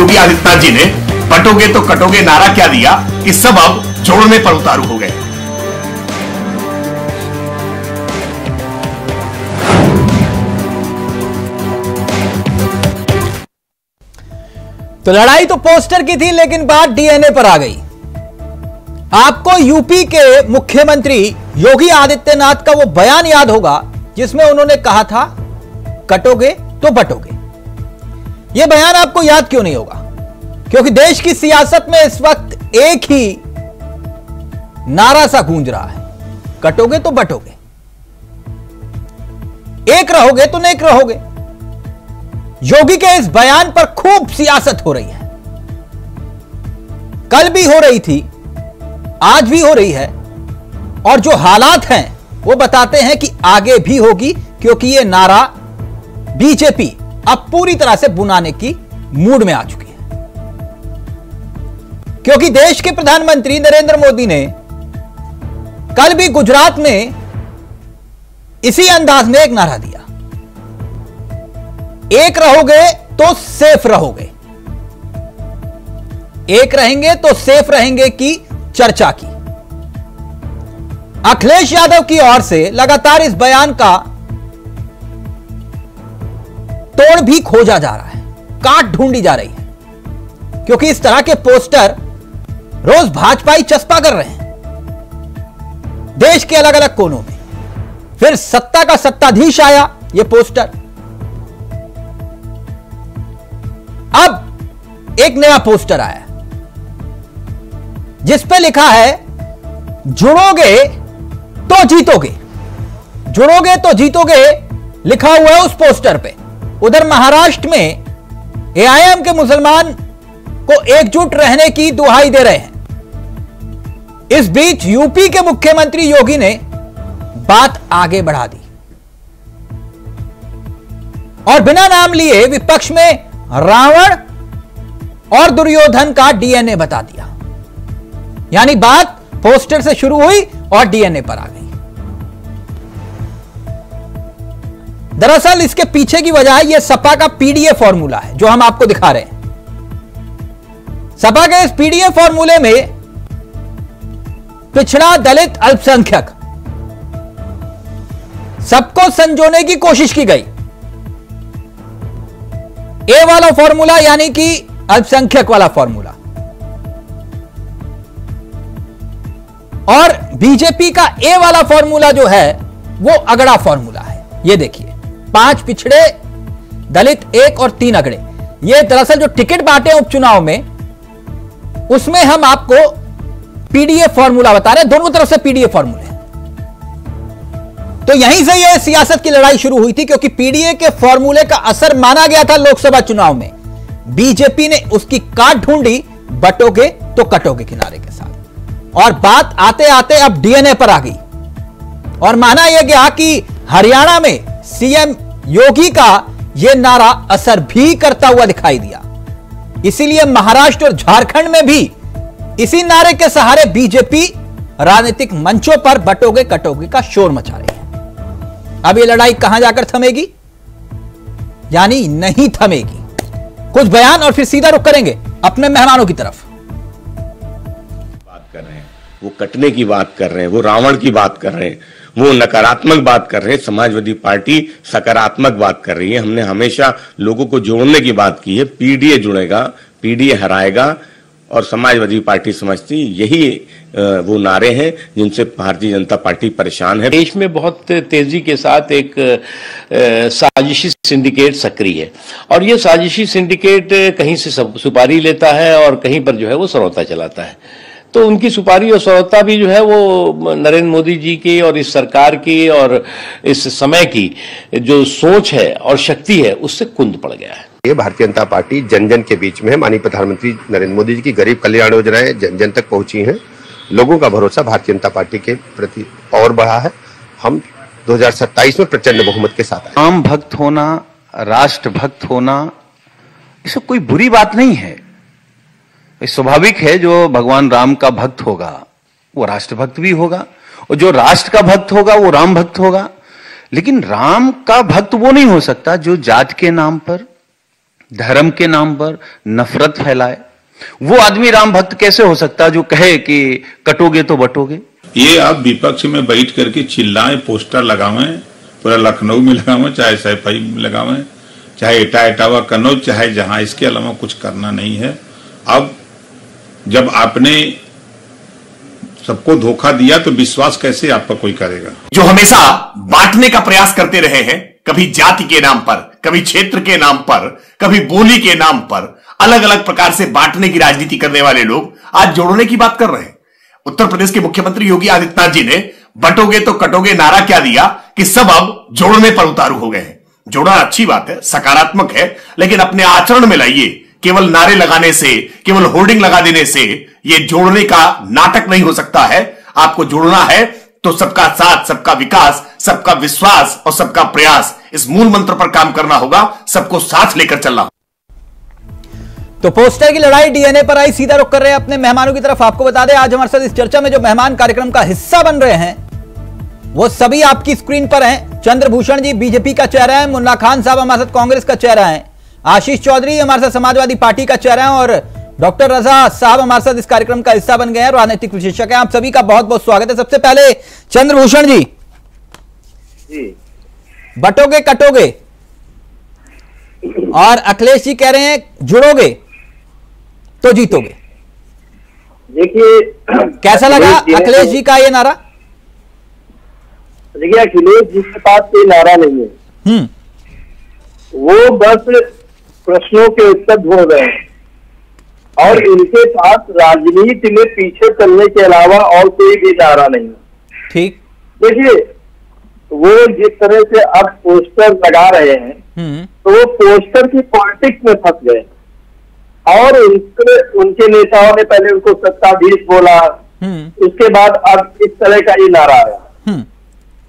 योगी आदित्यनाथ जी ने बटोगे तो कटोगे नारा क्या दिया कि सब अब जोड़ने पर उतारू हो गए। तो लड़ाई तो पोस्टर की थी, लेकिन बात डीएनए पर आ गई। आपको यूपी के मुख्यमंत्री योगी आदित्यनाथ का वो बयान याद होगा जिसमें उन्होंने कहा था कटोगे तो बटोगे। यह बयान आपको याद क्यों नहीं होगा? क्योंकि देश की सियासत में इस वक्त एक ही नारा सा गूंज रहा है, कटोगे तो बटोगे, एक रहोगे तो नेक रहोगे। योगी के इस बयान पर खूब सियासत हो रही है, कल भी हो रही थी, आज भी हो रही है, और जो हालात हैं वो बताते हैं कि आगे भी होगी, क्योंकि यह नारा बीजेपी अब पूरी तरह से बुनाने की मूड में आ चुकी है। क्योंकि देश के प्रधानमंत्री नरेंद्र मोदी ने कल भी गुजरात में इसी अंदाज में एक नारा दिया, एक रहोगे तो सेफ रहोगे, एक रहेंगे तो सेफ रहेंगे की चर्चा की। अखिलेश यादव की ओर से लगातार इस बयान का तोड़ भी खोजा जा रहा है, काट ढूंढी जा रही है, क्योंकि इस तरह के पोस्टर रोज भाजपाई चस्पा कर रहे हैं देश के अलग अलग कोनों में। फिर सत्ता का सत्ताधीश आया यह पोस्टर, अब एक नया पोस्टर आया जिस पे लिखा है जुड़ोगे तो जीतोगे, जुड़ोगे तो जीतोगे लिखा हुआ है उस पोस्टर पे। उधर महाराष्ट्र में एआईएम के मुसलमान को एकजुट रहने की दुहाई दे रहे हैं। इस बीच यूपी के मुख्यमंत्री योगी ने बात आगे बढ़ा दी और बिना नाम लिए विपक्ष में रावण और दुर्योधन का डीएनए बता दिया। यानी बात पोस्टर से शुरू हुई और डीएनए पर आ गई। दरअसल इसके पीछे की वजह यह सपा का पीडीए फॉर्मूला है जो हम आपको दिखा रहे हैं। सपा के इस पीडीए फॉर्मूले में पिछड़ा, दलित, अल्पसंख्यक सबको संजोने की कोशिश की गई। ए वाला फॉर्मूला यानी कि अल्पसंख्यक वाला फॉर्मूला, और बीजेपी का ए वाला फॉर्मूला जो है वो अगड़ा फॉर्मूला है। ये देखिए, 5 पिछड़े, दलित 1 और 3 अगड़े। ये दरअसल जो टिकट बांटे उपचुनाव में, उसमें हम आपको पीडीए फॉर्मूला बता रहे हैं, दोनों तरफ से पीडीए फॉर्मूले। तो यहीं से यह सियासत की लड़ाई शुरू हुई थी, क्योंकि पीडीए के फॉर्मूले का असर माना गया था लोकसभा चुनाव में। बीजेपी ने उसकी काट ढूंढी बटोगे तो कटोगे किनारे के साथ, और बात आते आते अब डीएनए पर आ गई और माना यह गया कि हरियाणा में सीएम योगी का यह नारा असर भी करता हुआ दिखाई दिया। इसीलिए महाराष्ट्र और झारखंड में भी इसी नारे के सहारे बीजेपी राजनीतिक मंचों पर बटोगे कटोगे का शोर मचा रही है। अब यह लड़ाई कहां जाकर थमेगी? यानी नहीं थमेगी। कुछ बयान और फिर सीधा रुख करेंगे अपने मेहमानों की तरफ। बात कर रहे हैं, वो कटने की बात कर रहे हैं, वो रावण की बात कर रहे हैं, वो नकारात्मक बात कर रहे हैं। समाजवादी पार्टी सकारात्मक बात कर रही है। हमने हमेशा लोगों को जोड़ने की बात की है। पीडीए जुड़ेगा, पीडीए हराएगा, और समाजवादी पार्टी समझती यही वो नारे हैं जिनसे भारतीय जनता पार्टी परेशान है। देश में बहुत तेजी के साथ एक साजिशी सिंडिकेट सक्रिय है, और ये साजिशी सिंडिकेट कहीं से सुपारी लेता है और कहीं पर जो है वो सरौता चलाता है। तो उनकी सुपारी और सरौता भी जो है वो नरेंद्र मोदी जी की और इस सरकार की और इस समय की जो सोच है और शक्ति है उससे कुंद पड़ गया है। ये भारतीय जनता पार्टी जन जन के बीच में है। माननीय प्रधानमंत्री नरेंद्र मोदी जी की गरीब कल्याण योजनाएं जन जन तक पहुंची हैं। लोगों का भरोसा भारतीय जनता पार्टी के प्रति और बढ़ा है। हम 2027 में प्रचंड बहुमत के साथ आए। राम भक्त होना, राष्ट्र भक्त होना, ये सब कोई बुरी बात नहीं है। स्वाभाविक है, जो भगवान राम का भक्त होगा वो राष्ट्र भक्त भी होगा, और जो राष्ट्र का भक्त होगा वो राम भक्त होगा। लेकिन राम का भक्त वो नहीं हो सकता जो जात के नाम पर, धर्म के नाम पर नफरत फैलाए, वो आदमी राम भक्त कैसे हो सकता है जो कहे कि कटोगे तो बटोगे? ये आप विपक्ष में बैठ करके चिल्लाएं, पोस्टर लगावें, पूरा लखनऊ में लगावें, चाहे सैफई में लगावें, चाहे इटावा कन्नौज, चाहे जहां, इसके अलावा कुछ करना नहीं है। अब जब आपने सबको धोखा दिया तो विश्वास कैसे आप पर कोई करेगा? जो हमेशा बांटने का प्रयास करते रहे हैं, कभी जाति के नाम पर, कभी क्षेत्र के नाम पर, कभी बोली के नाम पर, अलग अलग प्रकार से बांटने की राजनीति करने वाले लोग आज जोड़ने की बात कर रहे हैं। उत्तर प्रदेश के मुख्यमंत्री योगी आदित्यनाथ जी ने बटोगे तो कटोगे नारा क्या दिया कि सब अब जोड़ने पर उतारू हो गए हैं। जोड़ना अच्छी बात है, सकारात्मक है, लेकिन अपने आचरण में लाइए। केवल नारे लगाने से, केवल होर्डिंग लगा देने से यह जोड़ने का नाटक नहीं हो सकता है। आपको जोड़ना है तो सबका साथ, सबका विकास, सबका विश्वास और सबका प्रयास, इस मूल मंत्र पर काम करना होगा, सबको साथ लेकर चलना होगा। तो पोस्टर की लड़ाई डीएनए पर आई। सीधा रुख कर रहे हैं अपने मेहमानों की तरफ। आपको बता दें, आज हमारे साथ इस चर्चा में जो मेहमान कार्यक्रम का हिस्सा बन रहे हैं वो सभी आपकी स्क्रीन पर हैं। चंद्रभूषण जी बीजेपी का चेहरा है, मुन्ना खान साहब हमारे साथ कांग्रेस का चेहरा है, आशीष चौधरी हमारे साथ समाजवादी पार्टी का चेहरा है और डॉक्टर रजा साहब हमारे साथ इस कार्यक्रम का हिस्सा बन गए हैं, राजनीतिक विशेषज्ञ हैं। आप सभी का बहुत बहुत स्वागत है। सबसे पहले चंद्रभूषण जी, बटोगे कटोगे और अखिलेश जी कह रहे हैं जुड़ोगे तो जीतोगे। देखिए, कैसा लगा अखिलेश जी का ये नारा? देखिए, अखिलेश जी के पास कोई नारा नहीं है, वो बस प्रश्नों के उत्तर ढूंढ रहे हैं और इनके पास राजनीति में पीछे चलने के अलावा और कोई भी नारा नहीं है। ठीक, देखिए, वो जिस तरह से अब पोस्टर लगा रहे हैं तो वो पोस्टर की पॉलिटिक्स में फंस गए और उनके नेताओं ने पहले उनको सत्ताधीश बोला, उसके बाद अब इस तरह का ये नारा आया।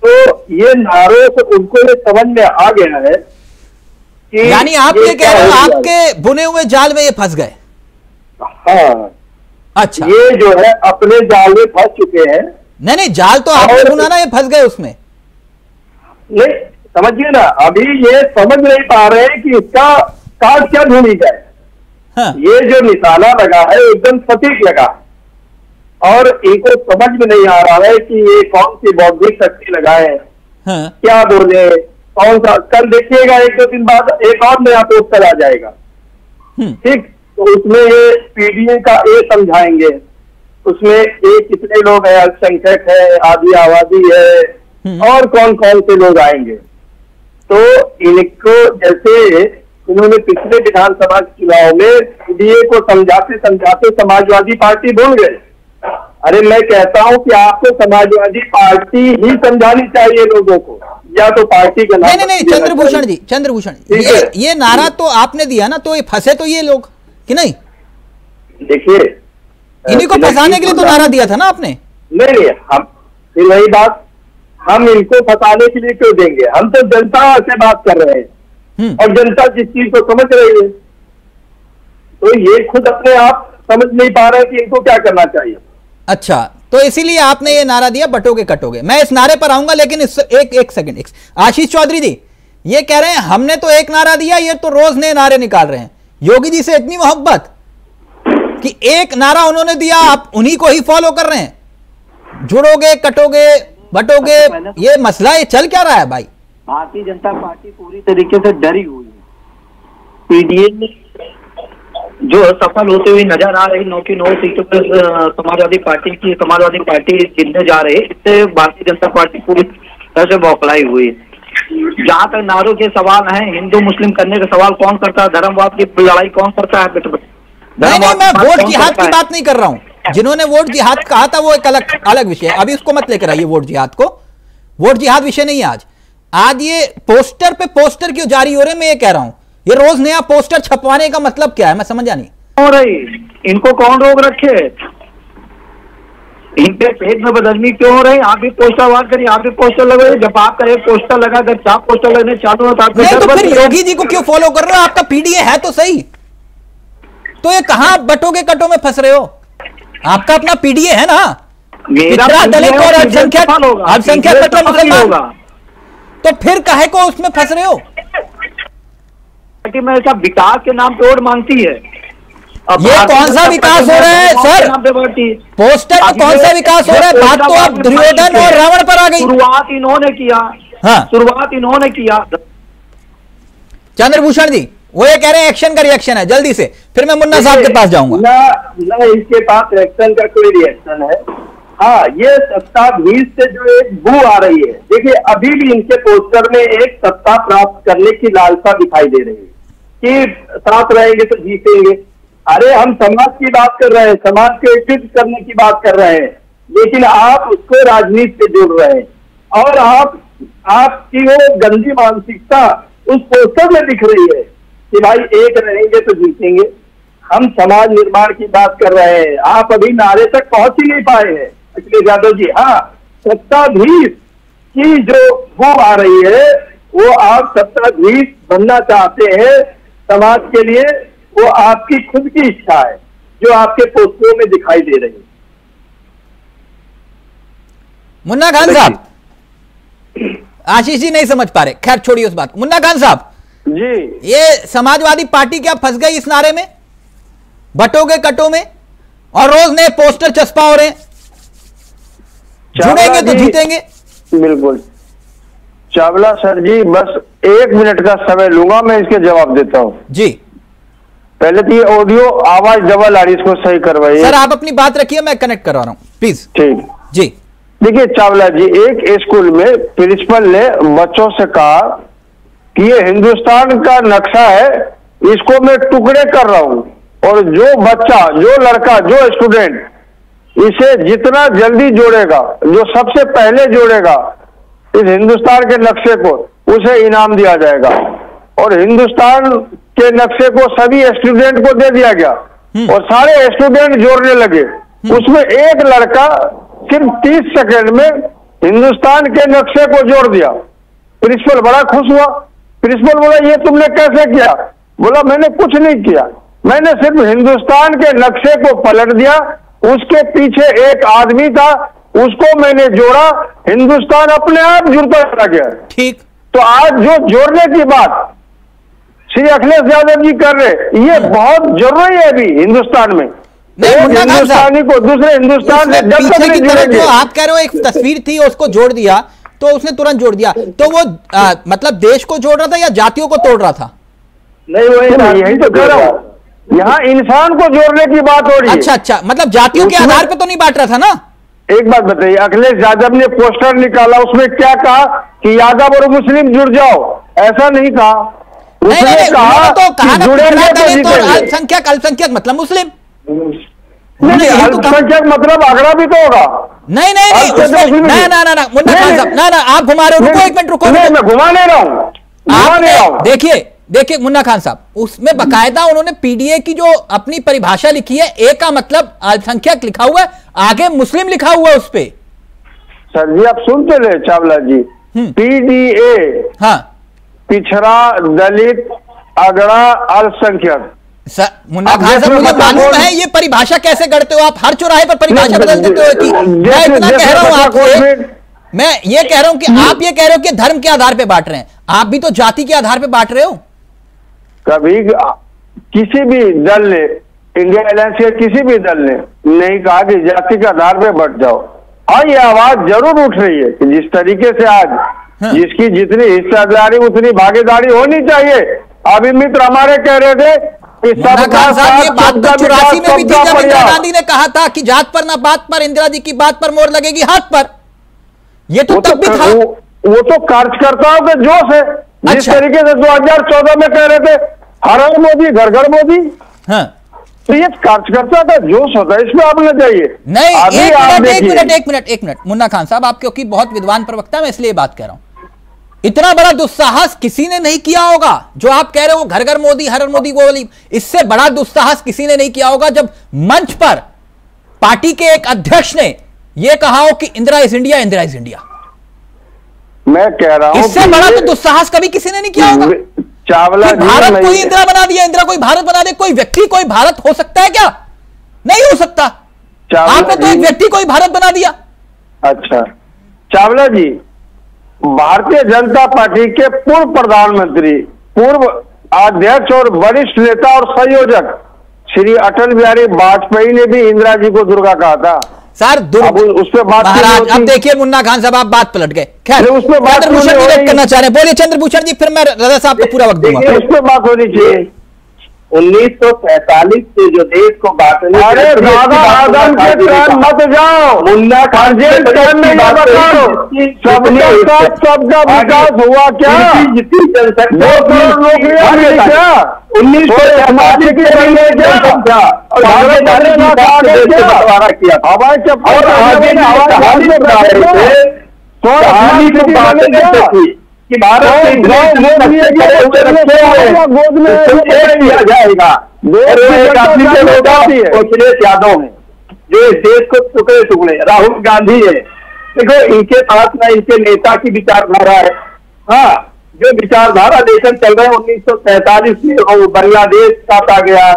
तो ये नारों से उनको ये समझ में आ गया है कि यानी आप ये कह रहे हो आपके बुने हुए जाल में ये फंस गए? हाँ, अच्छा, ये जो है अपने जाल में फंस चुके हैं। नहीं, जाल तो आपने बुना ना, ये फंस गए उसमें। नहीं, समझिए ना, अभी ये समझ नहीं पा रहे हैं कि इसका काट क्या ढूंढी जाए। हाँ। ये जो निशाना लगा है एकदम सटीक लगा और इनको समझ में नहीं आ रहा है कि ये कौन सी बौद्धिक शक्ति लगाए, हाँ। क्या बोले, कौन सा। कल देखिएगा, एक दो दिन बाद एक और नया पोस्टर आ जाएगा, ठीक, तो उसमें ये पीडीए का ये समझाएंगे, उसमें ये कितने लोग हैं, अल्पसंख्यक है, आदि आबादी है और कौन कौन से लोग आएंगे। तो इनको जैसे उन्होंने पिछले विधानसभा चुनाव में पीडीए को समझाते समझाते समाजवादी पार्टी भूल गए। अरे मैं कहता हूं कि आपको समाजवादी पार्टी ही समझानी चाहिए लोगों को, या तो पार्टी का नाम। नहीं, चंद्रभूषण जी, ये नारा तो आपने दिया ना, तो ये फंसे तो ये लोग कि नहीं? देखिए, इन्हीं को फंसाने के लिए तो नारा दिया था ना आपने। नहीं, हम फिर वही बात, हम इनको फंसाने के लिए क्यों देंगे? हम तो जनता से बात कर रहे हैं और जनता जिस चीज को समझ रही है, तो ये खुद अपने आप समझ नहीं पा रहे कि इनको क्या करना चाहिए। अच्छा, तो इसीलिए आपने ये नारा दिया बटोगे कटोगे। मैं इस नारे पर आऊंगा, लेकिन एक सेकंड। आशीष चौधरी जी ये कह रहे हैं हमने तो एक नारा दिया, ये तो रोज नए नारे निकाल रहे हैं। योगी जी से इतनी मोहब्बत कि एक नारा उन्होंने दिया, आप उन्हीं को ही फॉलो कर रहे हैं। जुड़ोगे कटोगे बटोगे, ये मसला ये चल क्या रहा है भाई? भारतीय जनता पार्टी पूरी तरीके से डरी हुई है। पीडीए जो सफल होते हुए नजर आ रही 9 की 9 सीटों पर समाजवादी पार्टी जीतने जा रही है, इससे भारतीय जनता पार्टी पूरी तरह से बौखलाई हुई है। जहां तक नारों के सवाल हैं, हिंदू मुस्लिम करने का सवाल कौन करता है, धर्मवाद की लड़ाई कौन करता है? नहीं, मैं वोट जिहाद की बात नहीं कर रहा हूं। जिन्होंने वोट जिहाद कहा था वो एक अलग विषय है, अभी उसको मत लेकर आइए वोट जिहाद को। वोट जिहाद विषय नहीं है आज ये पोस्टर पे पोस्टर क्यों जारी हो रहे हैं, मैं ये कह रहा हूं। ये रोज नया पोस्टर छपवाने का मतलब क्या है, मैं समझा नहीं। हो रही, इनको कौन रोक रखे? इनके पेट में बदलनी क्यों हो रही? आप भी पोस्टर वार करिए, आप भी पोस्टर लगाइए। जब आपका एक पोस्टर लगा, अगर 4 पोस्टर लगने चालू हो तो नहीं, तो फिर योगी जी को क्यों फॉलो कर रहे हो? आपका पीडीए है तो सही, तो ये कहां बटोगे कटो में फंस रहे हो? आपका अपना पीडीए है ना, पिछड़ा दलित और अल्पसंख्यक मुसलमान, तो फिर काहे को उसमें फंस रहे हो? पार्टी में ऐसा विकास के नाम पे वोट मांगती है। ये कौन सा विकास हो रहा है सर? पोस्टर तो कौन सा विकास हो रहा है? बात तो आप दुर्योधन और रावण पर आ गई। शुरुआत इन्होंने किया, हाँ शुरुआत इन्होंने किया। चंद्रभूषण जी वो ये कह रहे हैं एक्शन का रिएक्शन है, जल्दी से, फिर मैं मुन्ना साहब के पास जाऊंगा। ना इसके पास रिएक्शन का कोई रिएक्शन है। हाँ, ये सत्ताधीश से जो एक बू आ रही है, देखिए अभी भी इनके पोस्टर में एक सत्ता प्राप्त करने की लालसा दिखाई दे रही है कि साथ रहेंगे तो जीतेंगे। अरे हम समाज की बात कर रहे हैं, समाज को एकजुट करने की बात कर रहे हैं, लेकिन आप उसको राजनीति से जोड़ रहे हैं और आपकी वो गंदी मानसिकता उस पोस्टर में दिख रही है कि भाई एक रहेंगे तो जीतेंगे। हम समाज निर्माण की बात कर रहे हैं, आप अभी नारे तक पहुंच ही नहीं पाए हैं अखिलेश यादव जी। हाँ, सत्ताधीश की जो वो आ रही है, वो आप सत्ताधीश बनना चाहते हैं समाज के लिए, वो आपकी खुद की इच्छा है जो आपके पोस्टरों में दिखाई दे रही है। मुन्ना खान साहब, आशीष जी नहीं समझ पा रहे, खैर छोड़िए उस बात। मुन्ना खान साहब जी, ये समाजवादी पार्टी क्या फंस गई इस नारे में, बटोगे कटो में, और रोज नए पोस्टर चस्पा हो रहे हैं, जुड़ेंगे तो जीतेंगे। बिल्कुल चावला सर जी, बस 1 मिनट का समय लूंगा, मैं इसके जवाब देता हूं जी। पहले तो ये ऑडियो आवाज डबल आ रही, इसको सही करवाइए। सर आप अपनी बात रखिए, मैं कनेक्ट करवा रहा हूं प्लीज। ठीक जी। देखिए चावला जी, एक स्कूल में प्रिंसिपल ने बच्चों से कहा कि ये हिंदुस्तान का नक्शा है, इसको मैं टुकड़े कर रहा हूं, और जो बच्चा, जो लड़का, जो स्टूडेंट इसे जितना जल्दी जोड़ेगा, जो सबसे पहले जोड़ेगा इस हिंदुस्तान के नक्शे को, उसे इनाम दिया जाएगा। और हिंदुस्तान के नक्शे को सभी स्टूडेंट को दे दिया गया और सारे स्टूडेंट जोड़ने लगे। उसमें एक लड़का सिर्फ 30 सेकंड में हिंदुस्तान के नक्शे को जोड़ दिया। प्रिंसिपल बड़ा खुश हुआ। प्रिंसिपल बोला, ये तुमने कैसे किया? बोला, मैंने कुछ नहीं किया, मैंने सिर्फ हिंदुस्तान के नक्शे को पलट दिया, उसके पीछे एक आदमी था, उसको मैंने जोड़ा, हिंदुस्तान अपने आप जुड़ता चला गया। ठीक। तो आज जो जोड़ने की बात श्री अखिलेश यादव जी कर रहे, ये बहुत जरूरी है अभी हिंदुस्तान में। एक हिंदुस्तानी को दूसरे हिंदुस्तान से जब तक नहीं जोड़ेंगे। जो आप कह रहे हो एक तस्वीर थी, उसको जोड़ दिया, तो उसने तुरंत जोड़ दिया, तो वो मतलब देश को जोड़ रहा था या जातियों को तोड़ रहा था? नहीं, वो यही तो कह रहा हूँ, यहाँ इंसान को जोड़ने की बात हो रही है। अच्छा, मतलब जातियों के आधार पे तो नहीं बांट रहा था ना? एक बात बताइए, अखिलेश यादव ने पोस्टर निकाला, उसमें क्या कहा कि यादव और मुस्लिम जुड़ जाओ, ऐसा नहीं कहा। उसने कहा तो जुड़ेंगे तो जीतेंगे। अल्पसंख्यक मतलब मुस्लिम नहीं, अल्पसंख्यक मतलब आगरा भी तो होगा। नहीं, ना मुन्ना खान साहब, ना आप घुमा रहे हो, रुको एक मिनट, रुको। मैं घुमा नहीं रहा हूँ। देखिए मुन्ना खान साहब, उसमें बकायदा उन्होंने पीडीए की जो अपनी परिभाषा लिखी है, ए का मतलब अल्पसंख्यक लिखा हुआ है, आगे मुस्लिम लिखा हुआ है उस पे। सर जी आप सुनते रहे चावला जी, पीडीए, हाँ, पिछड़ा, दलित, अगड़ा, अल्पसंख्यक। मुन्ना खान साहब, मुझे मालूम है ये परिभाषा कैसे गढ़ते हो आप, हर चौराहे पर परिभाषा बदल देते हो कि मैं इतना कह रहा हूं आपसे, मैं ये कह रहा हूं कि आप ये कह रहे हो कि धर्म के आधार पे बांट रहे हैं, आप भी तो जाति के आधार पे बांट रहे हो। कभी किसी भी दल ने, इंडिया अलायंस के किसी भी दल ने नहीं कहा कि जाति के आधार पे बट जाओ। हाँ, ये आवाज जरूर उठ रही है कि जिस तरीके से आज जिसकी जितनी हिस्सेदारी उतनी भागीदारी होनी चाहिए। अभी मित्र हमारे कह रहे थे कि ये बात तो 84 में भी थी जब इंदिरा गांधी ने कहा था कि जात पर ना बात पर, इंदिरा जी की बात पर मोहर लगेगी हाथ पर। ये तो तब भी था। वो तो कार्यकर्ताओं के जोश है। जिस तरीके से 2014 में कह रहे थे हर हर मोदी, घर घर मोदी, हाँ, तो ये कार्यकर्ता का जोश होता है, इसमें आप न जाइए। नहीं, एक मिनट मुन्ना खान साहब, आप क्योंकि बहुत विद्वान प्रवक्ता, मैं इसलिए बात कर रहा हूं। इतना बड़ा दुस्साहस किसी ने नहीं किया होगा जो आप कह रहे हो, घर घर मोदी, हर हर मोदी, वो वाली, इससे बड़ा दुस्साहस किसी ने नहीं किया होगा जब मंच पर पार्टी के एक अध्यक्ष ने यह कहा हो कि Indira is India, Indira is India. मैं कह रहा हूं इससे बड़ा तो दुस्साहस कभी किसी ने नहीं किया होगा। चावला भारत को ही इंदिरा बना दिया, इंदिरा कोई भारत बना दे। कोई व्यक्ति कोई भारत हो सकता है क्या? नहीं हो सकता। आपने तो एक व्यक्ति को ही भारत बना दिया। अच्छा चावला जी, भारतीय जनता पार्टी के पूर्व प्रधानमंत्री, पूर्व अध्यक्ष और वरिष्ठ नेता और संयोजक श्री अटल बिहारी वाजपेयी ने भी इंदिरा जी को दुर्गा कहा था। सर उस पर बात महाराज, अब देखिए मुन्ना खान साहब आप बात पलट गए। खैर उस पर बात चंद्रभूषण जी करना चाह रहे हैं, बोलिए चंद्रभूषण जी, फिर मैं रजा साहब को पूरा वक्त दूंगा। उस पर बात होनी चाहिए। 1947 से जो देश को बांटने, अरे दादा आदम के ट्रेन मत जाओ, मुन्ना खान जी ट्रेन में ये बताओ सबका सबका विकास हुआ क्या? 2 करोड़ नौकरियां मिली क्या? 1947 की क्या? और हवाई कि भारत किया जाएगा। अखिलेश यादव है जो इस देश को टुकड़े टुकड़े, राहुल गांधी है, देखो इनके पास ना इनके नेता की विचारधारा है। हाँ, जो विचारधारा लेकर चल रहे हैं 1947 में वो बांग्लादेश काटा गया,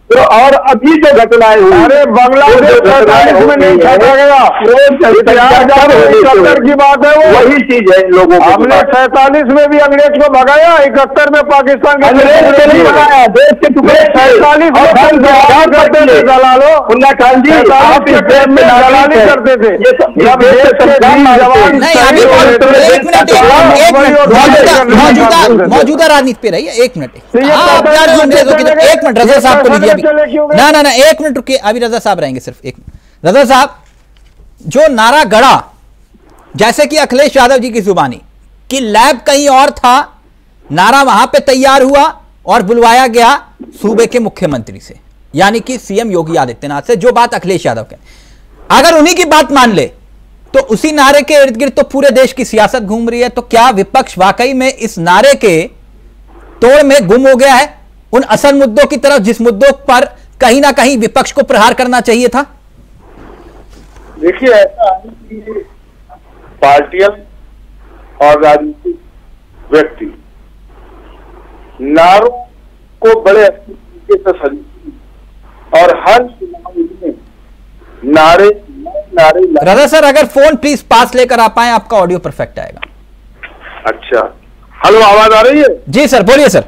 तो और अभी जो घटनाएं हुई, अरे बांग्लादेश 47 में नहीं काटा गया, की बात है, वो वही चीज है। लोगों को हमने 47 में भी अंग्रेज को भगाया, 71 में पाकिस्तान के अंग्रेज को नहीं भगाया, देश के टुकड़े 47 करते थे दलालो। मुन्ना खान जी आप इस देश में दलाली करते थे, जब देश के जवान मौजूदा राजनीति पे रही है। 1 मिनट एक मिनट रजा साहब को लीजिए अभी। ना 1 मिनट रुकिए, अभी रजा साहब रहेंगे, सिर्फ 1 मिनट। रजा साहब, जो नारा गढ़ा जैसे कि अखिलेश यादव जी की जुबानी कि लैब कहीं और था, नारा वहां पे तैयार हुआ और बुलवाया गया सूबे के मुख्यमंत्री से, यानी कि सीएम योगी आदित्यनाथ से, जो बात अखिलेश यादव के, अगर उन्हीं की बात मान ले तो उसी नारे के इर्द गिर्द तो पूरे देश की सियासत घूम रही है। तो क्या विपक्ष वाकई में इस नारे के तोड़ में गुम हो गया है उन असल मुद्दों की तरफ, जिस मुद्दों पर कहीं ना कहीं विपक्ष को प्रहार करना चाहिए था? देखिए, ऐसा है कि पार्टियां और राजनीतिक व्यक्ति नारों को बड़े अच्छे तरीके से सही और हर चुनाव में नारे रजा सर, अगर फोन प्लीज पास लेकर आ पाए, आपका ऑडियो परफेक्ट आएगा। अच्छा, हेलो, आवाज आ रही है? जी सर, बोलिए सर।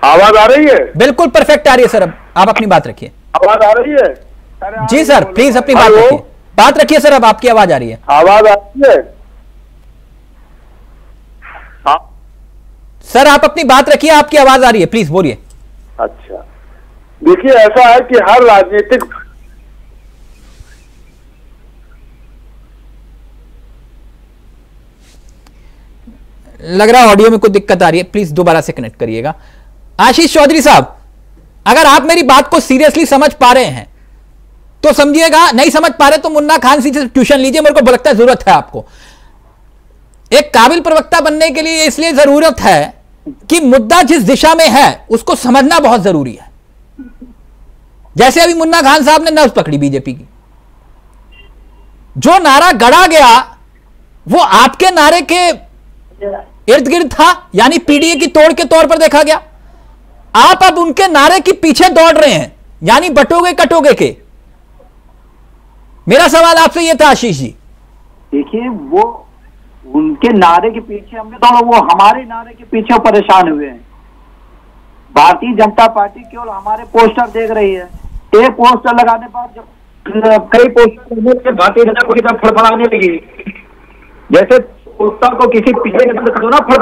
आवाज आ रही है? बिल्कुल परफेक्ट आ रही है सर, अब आप अपनी बात रखिए। आवाज आ रही है? जी सर, प्लीज अपनी बात रखिए सर, अब आपकी आवाज आ रही है। आवाज आ रही है? हाँ सर, आप अपनी बात रखिए, आपकी आवाज आ रही है, प्लीज बोलिए। अच्छा, देखिए, ऐसा है कि हर राजनीतिक लग रहा है ऑडियो में कोई दिक्कत आ रही है, प्लीज दोबारा से कनेक्ट करिएगा। आशीष चौधरी साहब, अगर आप मेरी बात को सीरियसली समझ पा रहे हैं तो समझिएगा, नहीं समझ पा रहे तो मुन्ना खान से ट्यूशन लीजिए, मेरे को लगता है जरूरत है आपको। एक काबिल प्रवक्ता बनने के लिए इसलिए जरूरत है कि मुद्दा जिस दिशा में है उसको समझना बहुत जरूरी है। जैसे अभी मुन्ना खान साहब ने नब्ज पकड़ी बीजेपी की, जो नारा गढ़ा गया वो आपके नारे के इर्द गिर्द था, यानी पीडीए की तोड़ के तौर पर देखा गया। आप अब उनके नारे के पीछे दौड़ रहे हैं, यानी बटोगे कटोगे के। मेरा सवाल आपसे यह था आशीष जी। देखिए, वो उनके नारे के पीछे हमने दौड़ा, वो हमारे नारे के पीछे परेशान हुए हैं। भारतीय जनता पार्टी केवल हमारे पोस्टर देख रही है। एक पोस्टर लगाने पर जब कई पोस्टर भारतीय जनता पार्टी की फड़फड़ाने लगी, जैसे पोस्टर को किसी पीछे ना फड़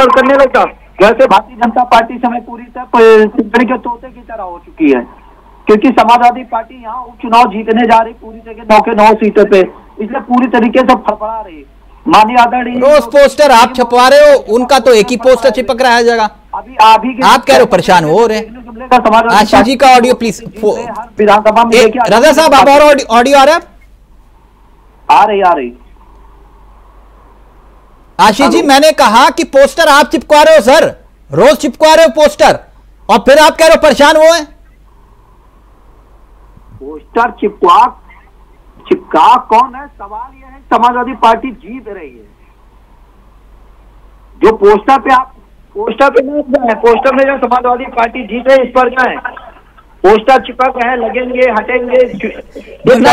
करने लगता, वैसे भारतीय जनता पार्टी समय पूरी तरह के तोते की तरह हो चुकी है। क्योंकि समाजवादी पार्टी यहाँ उपचुनाव जीतने जा रही पूरी जगह 9 के 9 सीटों पे, इसलिए पूरी तरीके से फड़फड़ा रही है। माननीय आदरणीय, रोज पोस्टर आप छपवा रहे हो, उनका तो एक ही पोस्टर चिपक रहा है जगह। अभी आप कह रहे हो परेशान हो रहे हैं। आशीष जी का ऑडियो प्लीज, विधानसभा में रजा साहब, आप और ऑडियो आ रहा है? आ रही आशीष जी, मैंने कहा कि पोस्टर आप चिपका रहे हो सर, रोज चिपका रहे हो पोस्टर, और फिर आप कह रहे हो परेशान हुए। पोस्टर चिपका कौन है? सवाल यह है, समाजवादी पार्टी जीत रही है। जो पोस्टर पे आप पोस्टर पे नहीं जाए, पोस्टर में जो समाजवादी पार्टी जीत रही है, इस पर जाए। पोस्टर चिपक है, लगेंगे, हटेंगे।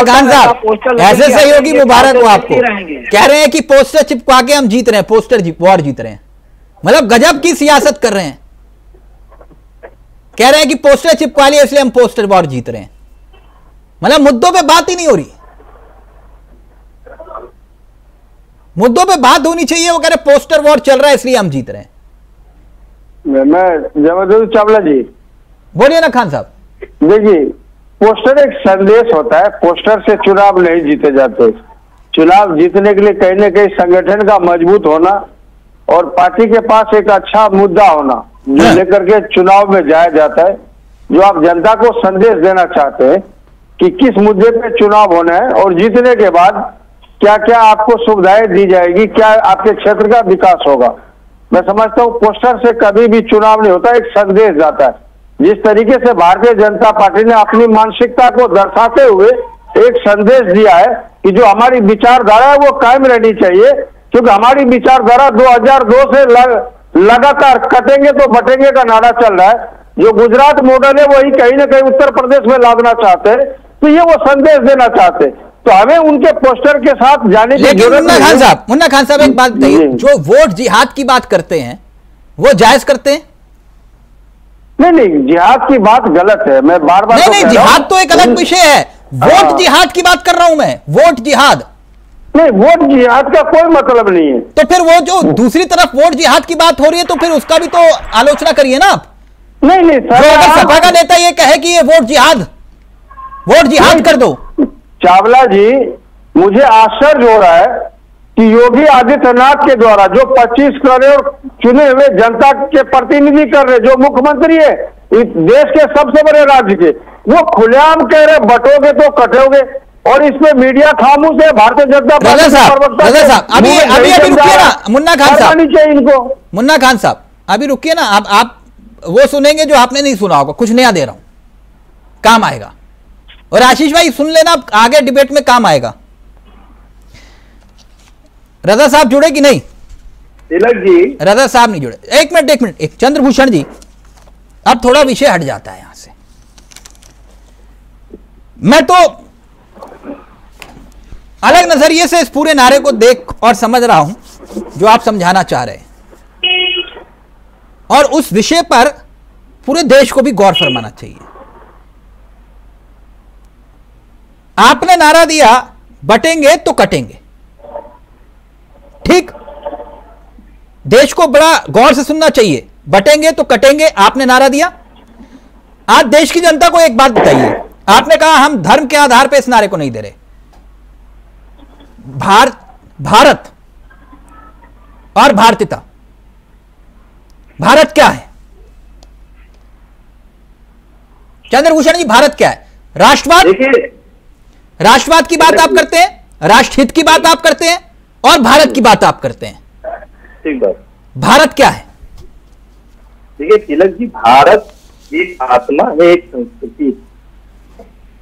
खान साहब, ऐसे सहयोगी मुबारक हो आपको। कह रहे हैं कि पोस्टर चिपका के हम जीत रहे हैं, पोस्टर वॉर जीत रहे हैं। मतलब गजब की सियासत कर रहे हैं। कह रहे हैं कि पोस्टर चिपका लिए इसलिए हम पोस्टर वॉर जीत रहे हैं। मतलब मुद्दों पे बात ही नहीं हो रही, मुद्दों पे बात होनी चाहिए। वो कह रहे पोस्टर वॉर चल रहा है इसलिए हम जीत रहे हैं। मैं जबरदस्त चावला जी, बोलिए ना खान साहब। देखिए, पोस्टर एक संदेश होता है, पोस्टर से चुनाव नहीं जीते जाते। चुनाव जीतने के लिए कहीं ना कहीं संगठन का मजबूत होना और पार्टी के पास एक अच्छा मुद्दा होना जो लेकर के चुनाव में जाया जाता है, जो आप जनता को संदेश देना चाहते हैं कि किस मुद्दे पे चुनाव होना है और जीतने के बाद क्या क्या आपको सुविधाएं दी जाएगी, क्या आपके क्षेत्र का विकास होगा। मैं समझता हूँ पोस्टर से कभी भी चुनाव नहीं होता, एक संदेश जाता है। जिस तरीके से भारतीय जनता पार्टी ने अपनी मानसिकता को दर्शाते हुए एक संदेश दिया है कि जो हमारी विचारधारा है वो कायम रहनी चाहिए, क्योंकि हमारी विचारधारा 2002 से लगातार कटेंगे तो बटेंगे का नारा चल रहा है। जो गुजरात मॉडल है वही कहीं ना कहीं उत्तर प्रदेश में लादना चाहते हैं, तो ये वो संदेश देना चाहते हैं। तो हमें उनके पोस्टर के साथ जाने की जरूरत नहीं है। मुन्ना खान साहब एक बात बताइए, जो वोट जिहाद की बात करते हैं वो जायज करते हैं? नहीं, जिहाद की बात गलत है। मैं बार बार नहीं, जिहाद तो एक अलग विषय है। वोट जिहाद की बात कर रहा हूं मैं, वोट जिहाद। नहीं, वोट जिहाद का कोई मतलब नहीं है। तो फिर वो जो दूसरी तरफ वोट जिहाद की बात हो रही है तो फिर उसका भी तो आलोचना करिए ना आप। नहीं सर, अगर सपा का नेता ये कहे कि ये वोट जिहाद कर दो। चावला जी, मुझे आश्चर्य हो रहा है कि योगी आदित्यनाथ के द्वारा जो 25 करोड़ चुने हुए जनता के प्रतिनिधि कर रहे, जो मुख्यमंत्री है इस देश के सबसे बड़े राज्य के, वो खुलेआम कह रहे बटोगे तो कटोगे, और इसमें मीडिया खामोश है। भारतीय जनता पार्टी अभी रुकिए ना मुन्ना खान साहब, इनको मुन्ना खान साहब अभी रुकिए ना। आप वो सुनेंगे जो आपने नहीं सुना होगा, कुछ नया दे रहा हूं, काम आएगा। और आशीष भाई सुन लेना, आगे डिबेट में काम आएगा। रजा साहब जुड़े कि नहीं? तिलक जी, रजा साहब नहीं जुड़े। एक मिनट, एक चंद्रभूषण जी, अब थोड़ा विषय हट जाता है यहां से। मैं तो अलग नजरिए से इस पूरे नारे को देख और समझ रहा हूं जो आप समझाना चाह रहे हैं, और उस विषय पर पूरे देश को भी गौर फरमाना चाहिए। आपने नारा दिया बटेंगे तो कटेंगे, ठीक, देश को बड़ा गौर से सुनना चाहिए। बटेंगे तो कटेंगे आपने नारा दिया। आज देश की जनता को एक बात बताइए, आपने कहा हम धर्म के आधार पर इस नारे को नहीं दे रहे। भारत और भारतीयता, भारत क्या है चंद्रभूषण जी? भारत क्या है? राष्ट्रवाद की बात आप करते हैं, राष्ट्रहित की बात आप करते हैं, और भारत की बात आप करते हैं। ठीक बात। भारत क्या है? देखिए तिलक जी, भारत एक आत्मा है, एक संस्कृति।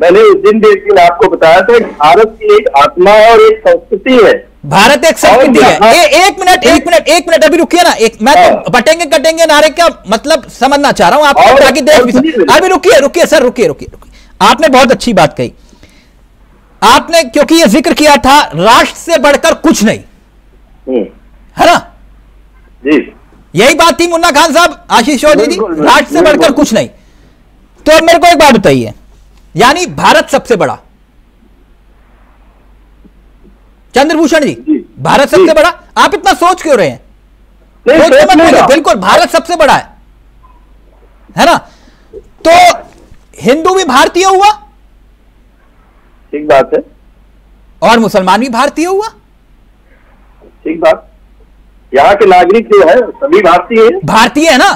मैंने उस दिन भी एक दिन आपको बताया था, भारत की एक आत्मा है और एक संस्कृति है। भारत एक संस्कृति है। एक मिनट अभी रुकिए ना। मैं तो बटेंगे कटेंगे नारे का मतलब समझना चाह रहा हूं आपको, ताकि देश। अभी रुकिए सर, रुकिए। आपने बहुत अच्छी बात कही। आपने क्योंकि यह जिक्र किया था राष्ट्र से बढ़कर कुछ नहीं, है ना जी? यही बात थी मुन्ना खान साहब, आशीष चौधरी जी, राष्ट्र से बढ़कर कुछ नहीं। तो अब मेरे को एक बात बताइए, यानी भारत सबसे बड़ा, चंद्रभूषण जी, भारत सबसे बड़ा। आप इतना सोच क्यों रहे हैं? बिल्कुल भारत सबसे बड़ा है ना? तो हिंदू भी भारतीय हुआ, ठीक बात है, और मुसलमान भी भारतीय हुआ, ठीक बात। यहाँ के नागरिक जो है सभी भारतीय है ना?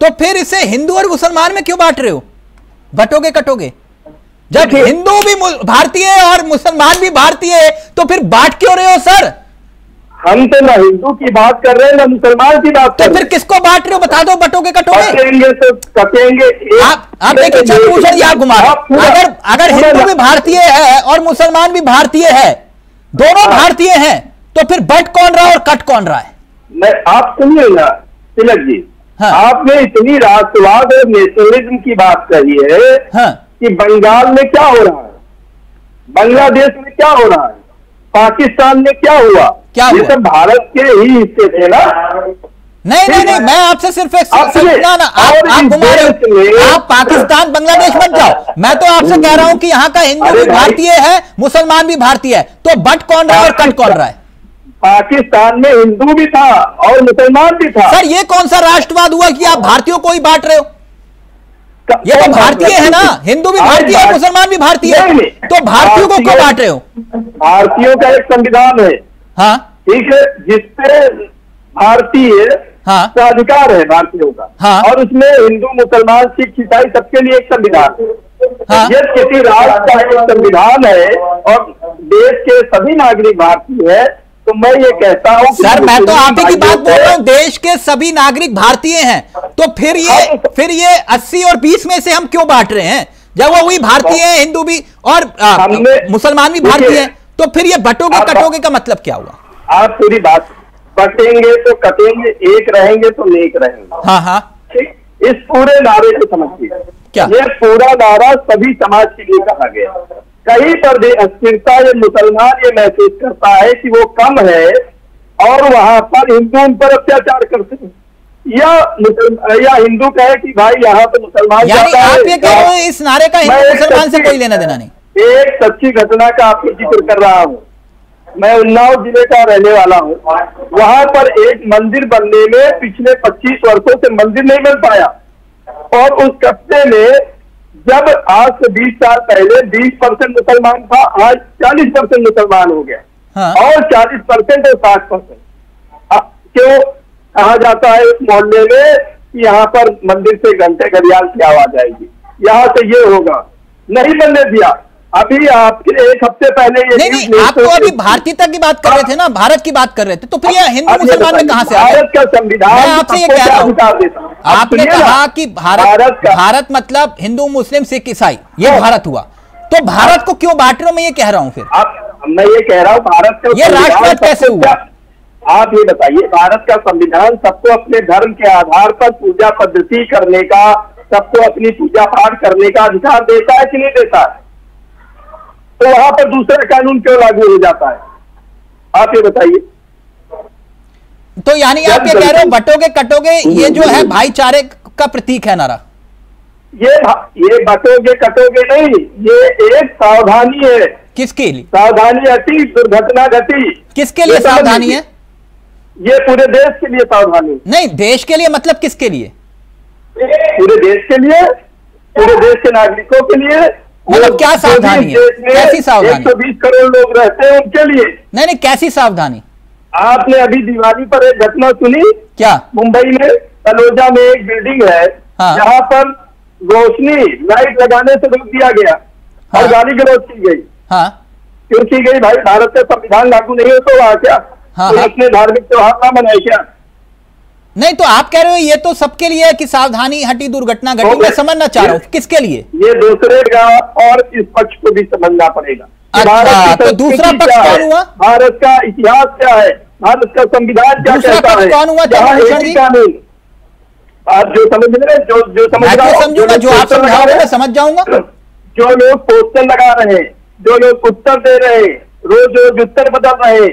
तो फिर इसे हिंदू और मुसलमान में क्यों बांट रहे हो? बटोगे कटोगे। जब हिंदू भी भारतीय है और मुसलमान भी भारतीय है तो फिर बांट क्यों रहे हो सर? हम तो ना हिंदू की बात कर रहे हैं ना मुसलमान की बात कर रहे हैं। तो फिर किसको बांट रहे हो? बता दो, बटोगे कटोगे। कटेंगे तो कटेंगे। आप देखिए चंद्रभूषण जी, आप घुमा, अगर हिंदू भी भारतीय है और मुसलमान भी भारतीय है, दोनों भारतीय हैं, तो फिर बट कौन रहा है और कट कौन रहा है? मैं आप सुनिए ना तिलक जी, आपने इतनी राष्ट्रवाद और नेशनलिज्म की बात कही है कि बंगाल में क्या हो रहा है, बांग्लादेश में क्या हो रहा है, पाकिस्तान में क्या हुआ? ये सब भारत के ही हिस्से थे ना। नहीं, मैं आपसे सिर्फ एक आप घुमा रहे हो, आप पाकिस्तान बांग्लादेश मत जाओ। मैं तो आपसे कह रहा हूं कि यहाँ का हिंदू भी भारतीय है, मुसलमान भी भारतीय है, तो बट कौन रहा है और कट कौन रहा है? पाकिस्तान में हिंदू भी था और मुसलमान भी था। सर ये कौन सा राष्ट्रवाद हुआ कि आप भारतीयों को ही बांट रहे हो? ये तो भारतीय है ना, हिंदू भी भारतीय है, मुसलमान भी भारतीय है, तो भारतीयों को क्यों बांट रहे हो? भारतीयों का एक संविधान है, हाँ ठीक है, जिसपे भारतीय का अधिकार है भारतीयों का, और उसमें हिंदू मुसलमान सिख ईसाई सबके लिए एक संविधान है। ये किसी राष्ट्र का एक संविधान है और देश के सभी नागरिक भारतीय है, तो मैं ये कहता हूँ सर, मैं तो आप ही की बात बोल रहा हूँ, देश के सभी नागरिक भारतीय हैं, तो फिर ये 80 और 20 में से हम क्यों बांट रहे हैं? जब वो भी भारतीय है, हिंदू भी और मुसलमान भी भारतीय है, तो फिर ये बटोगे कटोगे का मतलब क्या हुआ? आप पूरी बात, बटेंगे तो कटेंगे, एक रहेंगे तो नेक रहेंगे। हाँ, ठीक, इस पूरे नारे को समझिए क्या? ये पूरा नारा सभी समाज के लिए कहा गया। कहीं पर भी अस्थिरता ये मुसलमान ये महसूस करता है कि वो कम है और वहां पर हिंदू उन पर अत्याचार करते हैं, या हिंदू कहे कि भाई यहाँ पे मुसलमान यानी आप ये कह रहे हो इस नारे का हिंदू मुसलमान से कोई लेना देना नहीं? एक सच्ची घटना का आपको जिक्र कर रहा हूँ। मैं उन्नाव जिले का रहने वाला हूँ। वहां पर एक मंदिर बनने में पिछले 25 वर्षों से मंदिर नहीं बन पाया, और उस कस्बे में जब आज से 20 साल पहले 20% मुसलमान था, आज 40% मुसलमान हो गया, और 40% और 60%। क्यों कहा जाता है इस मोहल्ले में कि यहाँ पर मंदिर से घंटे घड़ियाल की आवाज आएगी, यहाँ से ये होगा, नहीं बनने दिया। अभी आपके एक हफ्ते पहले ये नहीं, आप तो अभी भारतीयता की बात कर रहे थे ना, भारत की बात कर रहे थे, तो फिर ये हिंदू मुसलमान में कहां से आ गया? भारत का संविधान, मैं आपसे ये कह रहा हूं, आपने कहा कि भारत मतलब हिंदू मुस्लिम सिख ईसाई, ये भारत हुआ, तो भारत को क्यों बांट रहे हो? मैं ये कह रहा हूं। फिर मैं ये कह रहा हूं भारत का ये राष्ट्रवाद कैसे हुआ? आप ये बताइए, भारत का संविधान सबको अपने धर्म के आधार पर पूजा पद्धति करने का, सबको अपनी पूजा पाठ करने का अधिकार देता है कि नहीं देता है? तो वहां पर दूसरा कानून क्यों लागू हो जाता है? आप ये बताइए। तो यानी आप ये कह रहे हो बटोगे कटोगे ये जो है भाईचारे का प्रतीक है नारा? ये बटोगे कटोगे नहीं, ये एक सावधानी है। किसके लिए सावधानी? हटी दुर्घटना घटी। किसके लिए सावधानी है? ये पूरे देश के लिए सावधानी। नहीं, देश के लिए मतलब किसके लिए? पूरे देश के लिए, पूरे देश के नागरिकों के लिए। मतलब क्या सावधानी है? कैसी सावधानी? 120 करोड़ लोग रहते हैं, उनके लिए। नहीं, कैसी सावधानी? आपने अभी दिवाली पर एक घटना सुनी क्या? मुंबई में तलोजा में एक बिल्डिंग है, जहां पर रोशनी लाइट लगाने से रोक दिया गया और गाली गलौज की गई। क्यों की गई भाई? भारत का संविधान लागू नहीं हो तो वहां क्या अपने धार्मिक त्योहार ना मनाए क्या? नहीं, तो आप कह रहे हो ये तो सबके लिए है कि सावधानी हटी दुर्घटना घटी। मैं समझना चाह रहा हूँ किसके लिए? ये दूसरे का और इस पक्ष को भी समझना पड़ेगा। अच्छा, तो दूसरा पक्ष कौन हुआ? भारत का इतिहास क्या है? भारत का संविधान क्या कहता है? कौन हुआ? कानून आप जो समझ रहे, जो समझूंगा, जो आप समझा रहे हैं समझ जाऊंगा। जो लोग पोस्टर लगा रहे हैं, जो लोग उत्तर दे रहे हैं, रोज उत्तर बदल रहे,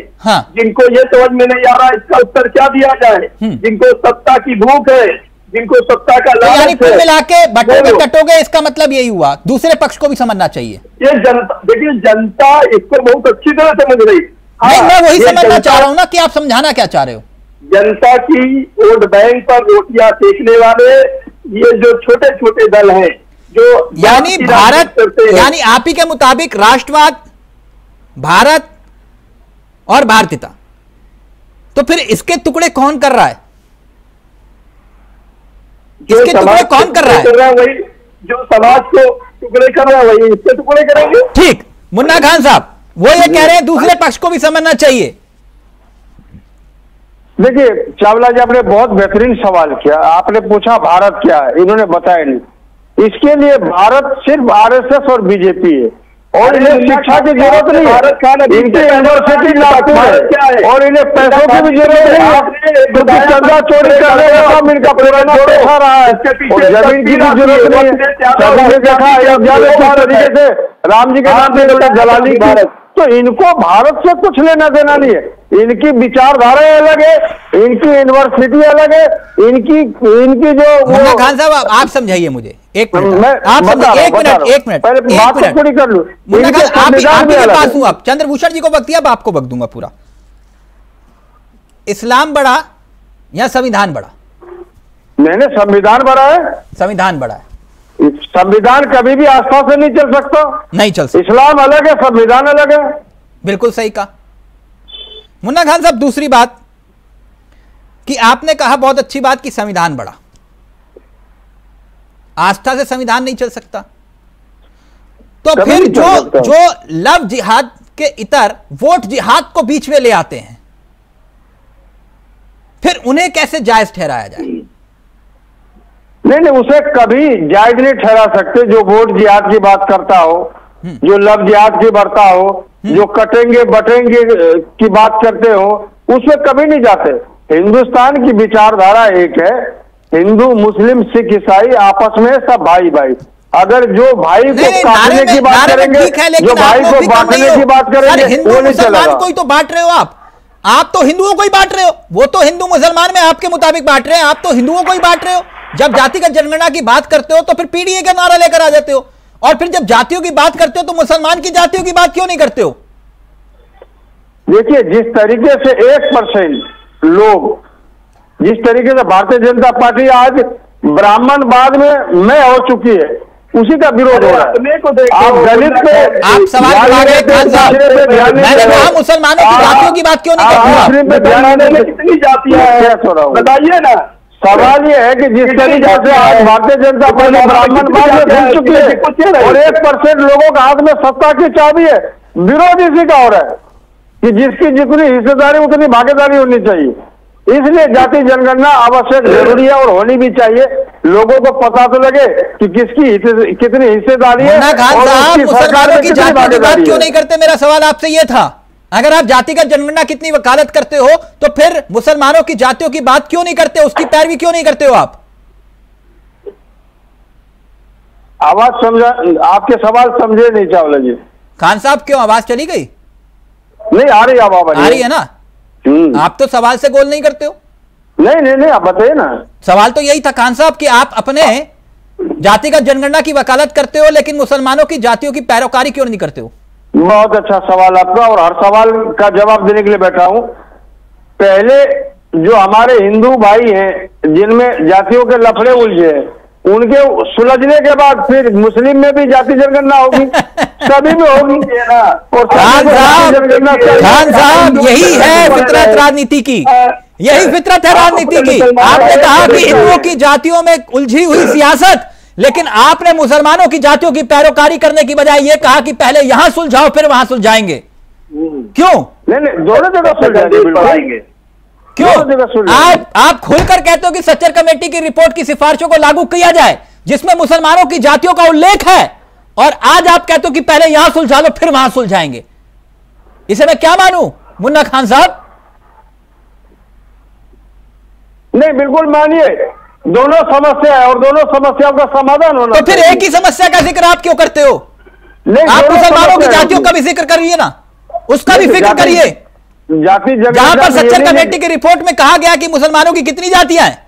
जिनको ये समझ में नहीं आ रहा इसका उत्तर क्या दिया जाए, जिनको सत्ता की भूख है, जिनको सत्ता का लालच है, कुल मिला के बटोगे कटोगे इसका मतलब यही हुआ। दूसरे पक्ष को भी समझना चाहिए। ये जनता, देखिए जनता इसको बहुत अच्छी तरह समझ रही। नहीं, मैं वही समझना चाह रहा हूँ ना कि आप समझाना क्या चाह रहे हो। जनता की वोट बैंक पर रोटियां सेकने वाले ये जो छोटे छोटे दल हैं, जो यानी भारत, यानी आप ही के मुताबिक राष्ट्रवाद, भारत और भारतीयता, तो फिर इसके टुकड़े कौन कर रहा है? इसके टुकड़े कौन कर रहा है? वही जो समाज को टुकड़े कर रहा है वही इसके टुकड़े करेंगे। ठीक, मुन्ना खान साहब वो ये कह रहे हैं दूसरे पक्ष को भी समझना चाहिए। देखिए चावला जी, आपने बहुत बेहतरीन सवाल किया। आपने पूछा भारत क्या है, इन्होंने बताया नहीं। इसके लिए भारत सिर्फ आरएसएस और बीजेपी है, और इन्हें शिक्षा की जरूरत नहीं है। इनकी यूनिवर्सिटी नागपुर है और इन्हें पैसों की भी जरूरत नहीं है, क्योंकि चंदा चोरी करने का काम इनका पूरा जोड़ उठा रहा है, और जमीन की भी जरूरत नहीं है। सभी ने देखा अयोध्या में किस तरीके से राम जी के नाम पे इन्होंने दलाली की, तो इनको भारत से कुछ लेना देना नहीं है। इनकी विचारधाराएं अलग है, इनकी यूनिवर्सिटी अलग है, इनकी जो मुन्ना खान साहब आप समझाइए मुझे, एक मिनट आप समझाइए, एक मिनट पहले बात तो पूरी कर लूं। मुन्ना खान आप ही पास हूं, आप चंद्रभूषण जी को वक्त दिया, अब आपको वक्त दूंगा पूरा। इस्लाम बड़ा या संविधान बड़ा? मैंने संविधान बड़ा है। संविधान बड़ा है। संविधान कभी भी आस्था से नहीं चल सकता, नहीं चल सकता। इस्लाम अलग है, संविधान अलग है। बिल्कुल सही कहा मुन्ना खान साहब। दूसरी बात कि आपने कहा बहुत अच्छी बात कि संविधान बड़ा, आस्था से संविधान नहीं चल सकता, तो फिर जो लव जिहाद के इतर वोट जिहाद को बीच में ले आते हैं, फिर उन्हें कैसे जायज ठहराया जाए? नहीं, उसे कभी जायज नहीं ठहरा सकते। जो वोट जिहाद की बात करता हो, जो लव जिहाद की बढ़ता हो, जो कटेंगे बटेंगे की बात करते हो, उसमें कभी नहीं जाते। हिंदुस्तान की विचारधारा एक है, हिंदू मुस्लिम सिख ईसाई आपस में सब भाई भाई। अगर जो भाई को काटने की बात करेंगे, जो भाई को बांटने की बात करेंगे, वो नहीं चलेगा। कोई तो बांट रहे हो आप तो हिंदुओं को ही बांट रहे हो। वो तो हिंदू मुसलमान में आपके मुताबिक बांट रहे हैं, आप तो हिंदुओं को ही बांट रहे हो। जब जातिगत जनगणना की बात करते हो तो फिर पीडीए का नारा लेकर आ जाते हो, और फिर जब जातियों की बात करते हो तो मुसलमान की जातियों की बात क्यों नहीं करते हो? देखिए, जिस तरीके से 1% लोग, जिस तरीके से भारतीय जनता पार्टी आज ब्राह्मणवाद में हो चुकी है, उसी का विरोध हो रहा है। आप दलित पे आप सवाल मैंने कहा मुसलमानों की जातियों की बात क्यों नहीं करते? कितनी जातियां हैं बताइए ना। सवाल ये है कि जिस तरीके से आज भारतीय जनता पार्टी ब्राह्मणवाद में घुस चुकी है और 1% लोगों के हाथ में सत्ता की चाबी है, विरोध इसी का हो रहा है कि जिसकी जितनी हिस्सेदारी उतनी भागीदारी होनी चाहिए। इसलिए जाति जनगणना आवश्यक जरूरी है और होनी भी चाहिए। लोगों को पता तो लगे कि किसकी कितनी हिस्सेदारी है और मुसलमानों की जातियों की बात क्यों नहीं करते? मेरा सवाल आपसे यह था, अगर आप जातिगत जनगणना कितनी वकालत करते हो तो फिर मुसलमानों की जातियों की बात क्यों नहीं करते? उसकी पैरवी क्यों नहीं करते हो आप? आवाज समझा, आपके सवाल समझे नहीं चावला जी। खान साहब क्यों आवाज चली गई? नहीं आ रही, आवाज आ रही है ना? आप तो सवाल से गोल नहीं करते हो। नहीं आप बताइए ना। सवाल तो यही था खान साहब कि आप अपने जातिगत जनगणना की वकालत करते हो लेकिन मुसलमानों की जातियों की पैरोकारी क्यों नहीं करते हो? बहुत अच्छा सवाल आपका, और हर सवाल का जवाब देने के लिए बैठा हूं। पहले जो हमारे हिंदू भाई हैं जिनमें जातियों के लफड़े उलझे हैं, उनके सुलझने के बाद फिर मुस्लिम में भी जाति जनगणना होगी, सभी में होगी। और खान साहब यही है फितरत राजनीति की, यही फितरत है राजनीति की। आपने कहा कि हिंदुओं की जातियों में उलझी हुई सियासत, लेकिन आपने मुसलमानों की जातियों की पैरोकारी करने की बजाय यह कहा कि पहले यहां सुलझाओ फिर वहां सुलझाएंगे। क्यों? नहीं, दोनों जगह सुलझाएंगे। क्यों? आप खुलकर कहते हो कि सच्चर कमेटी की रिपोर्ट की सिफारिशों को लागू किया जाए जिसमें मुसलमानों की जातियों का उल्लेख है, और आज आप कहते हो कि पहले यहां सुलझा लो फिर वहां सुलझाएंगे। इसे मैं क्या मानूं मुन्ना खान साहब? नहीं, बिल्कुल मानिए, दोनों समस्या है और दोनों समस्याओं का समाधान होना। तो फिर एक ही समस्या का जिक्र आप क्यों करते हो? आप मुसलमानों की जातियों का भी जिक्र करिए ना, उसका भी फिक्र करिए। जाति जहां पर सच्चर कमेटी की रिपोर्ट में कहा गया कि मुसलमानों की कितनी जातियां हैं,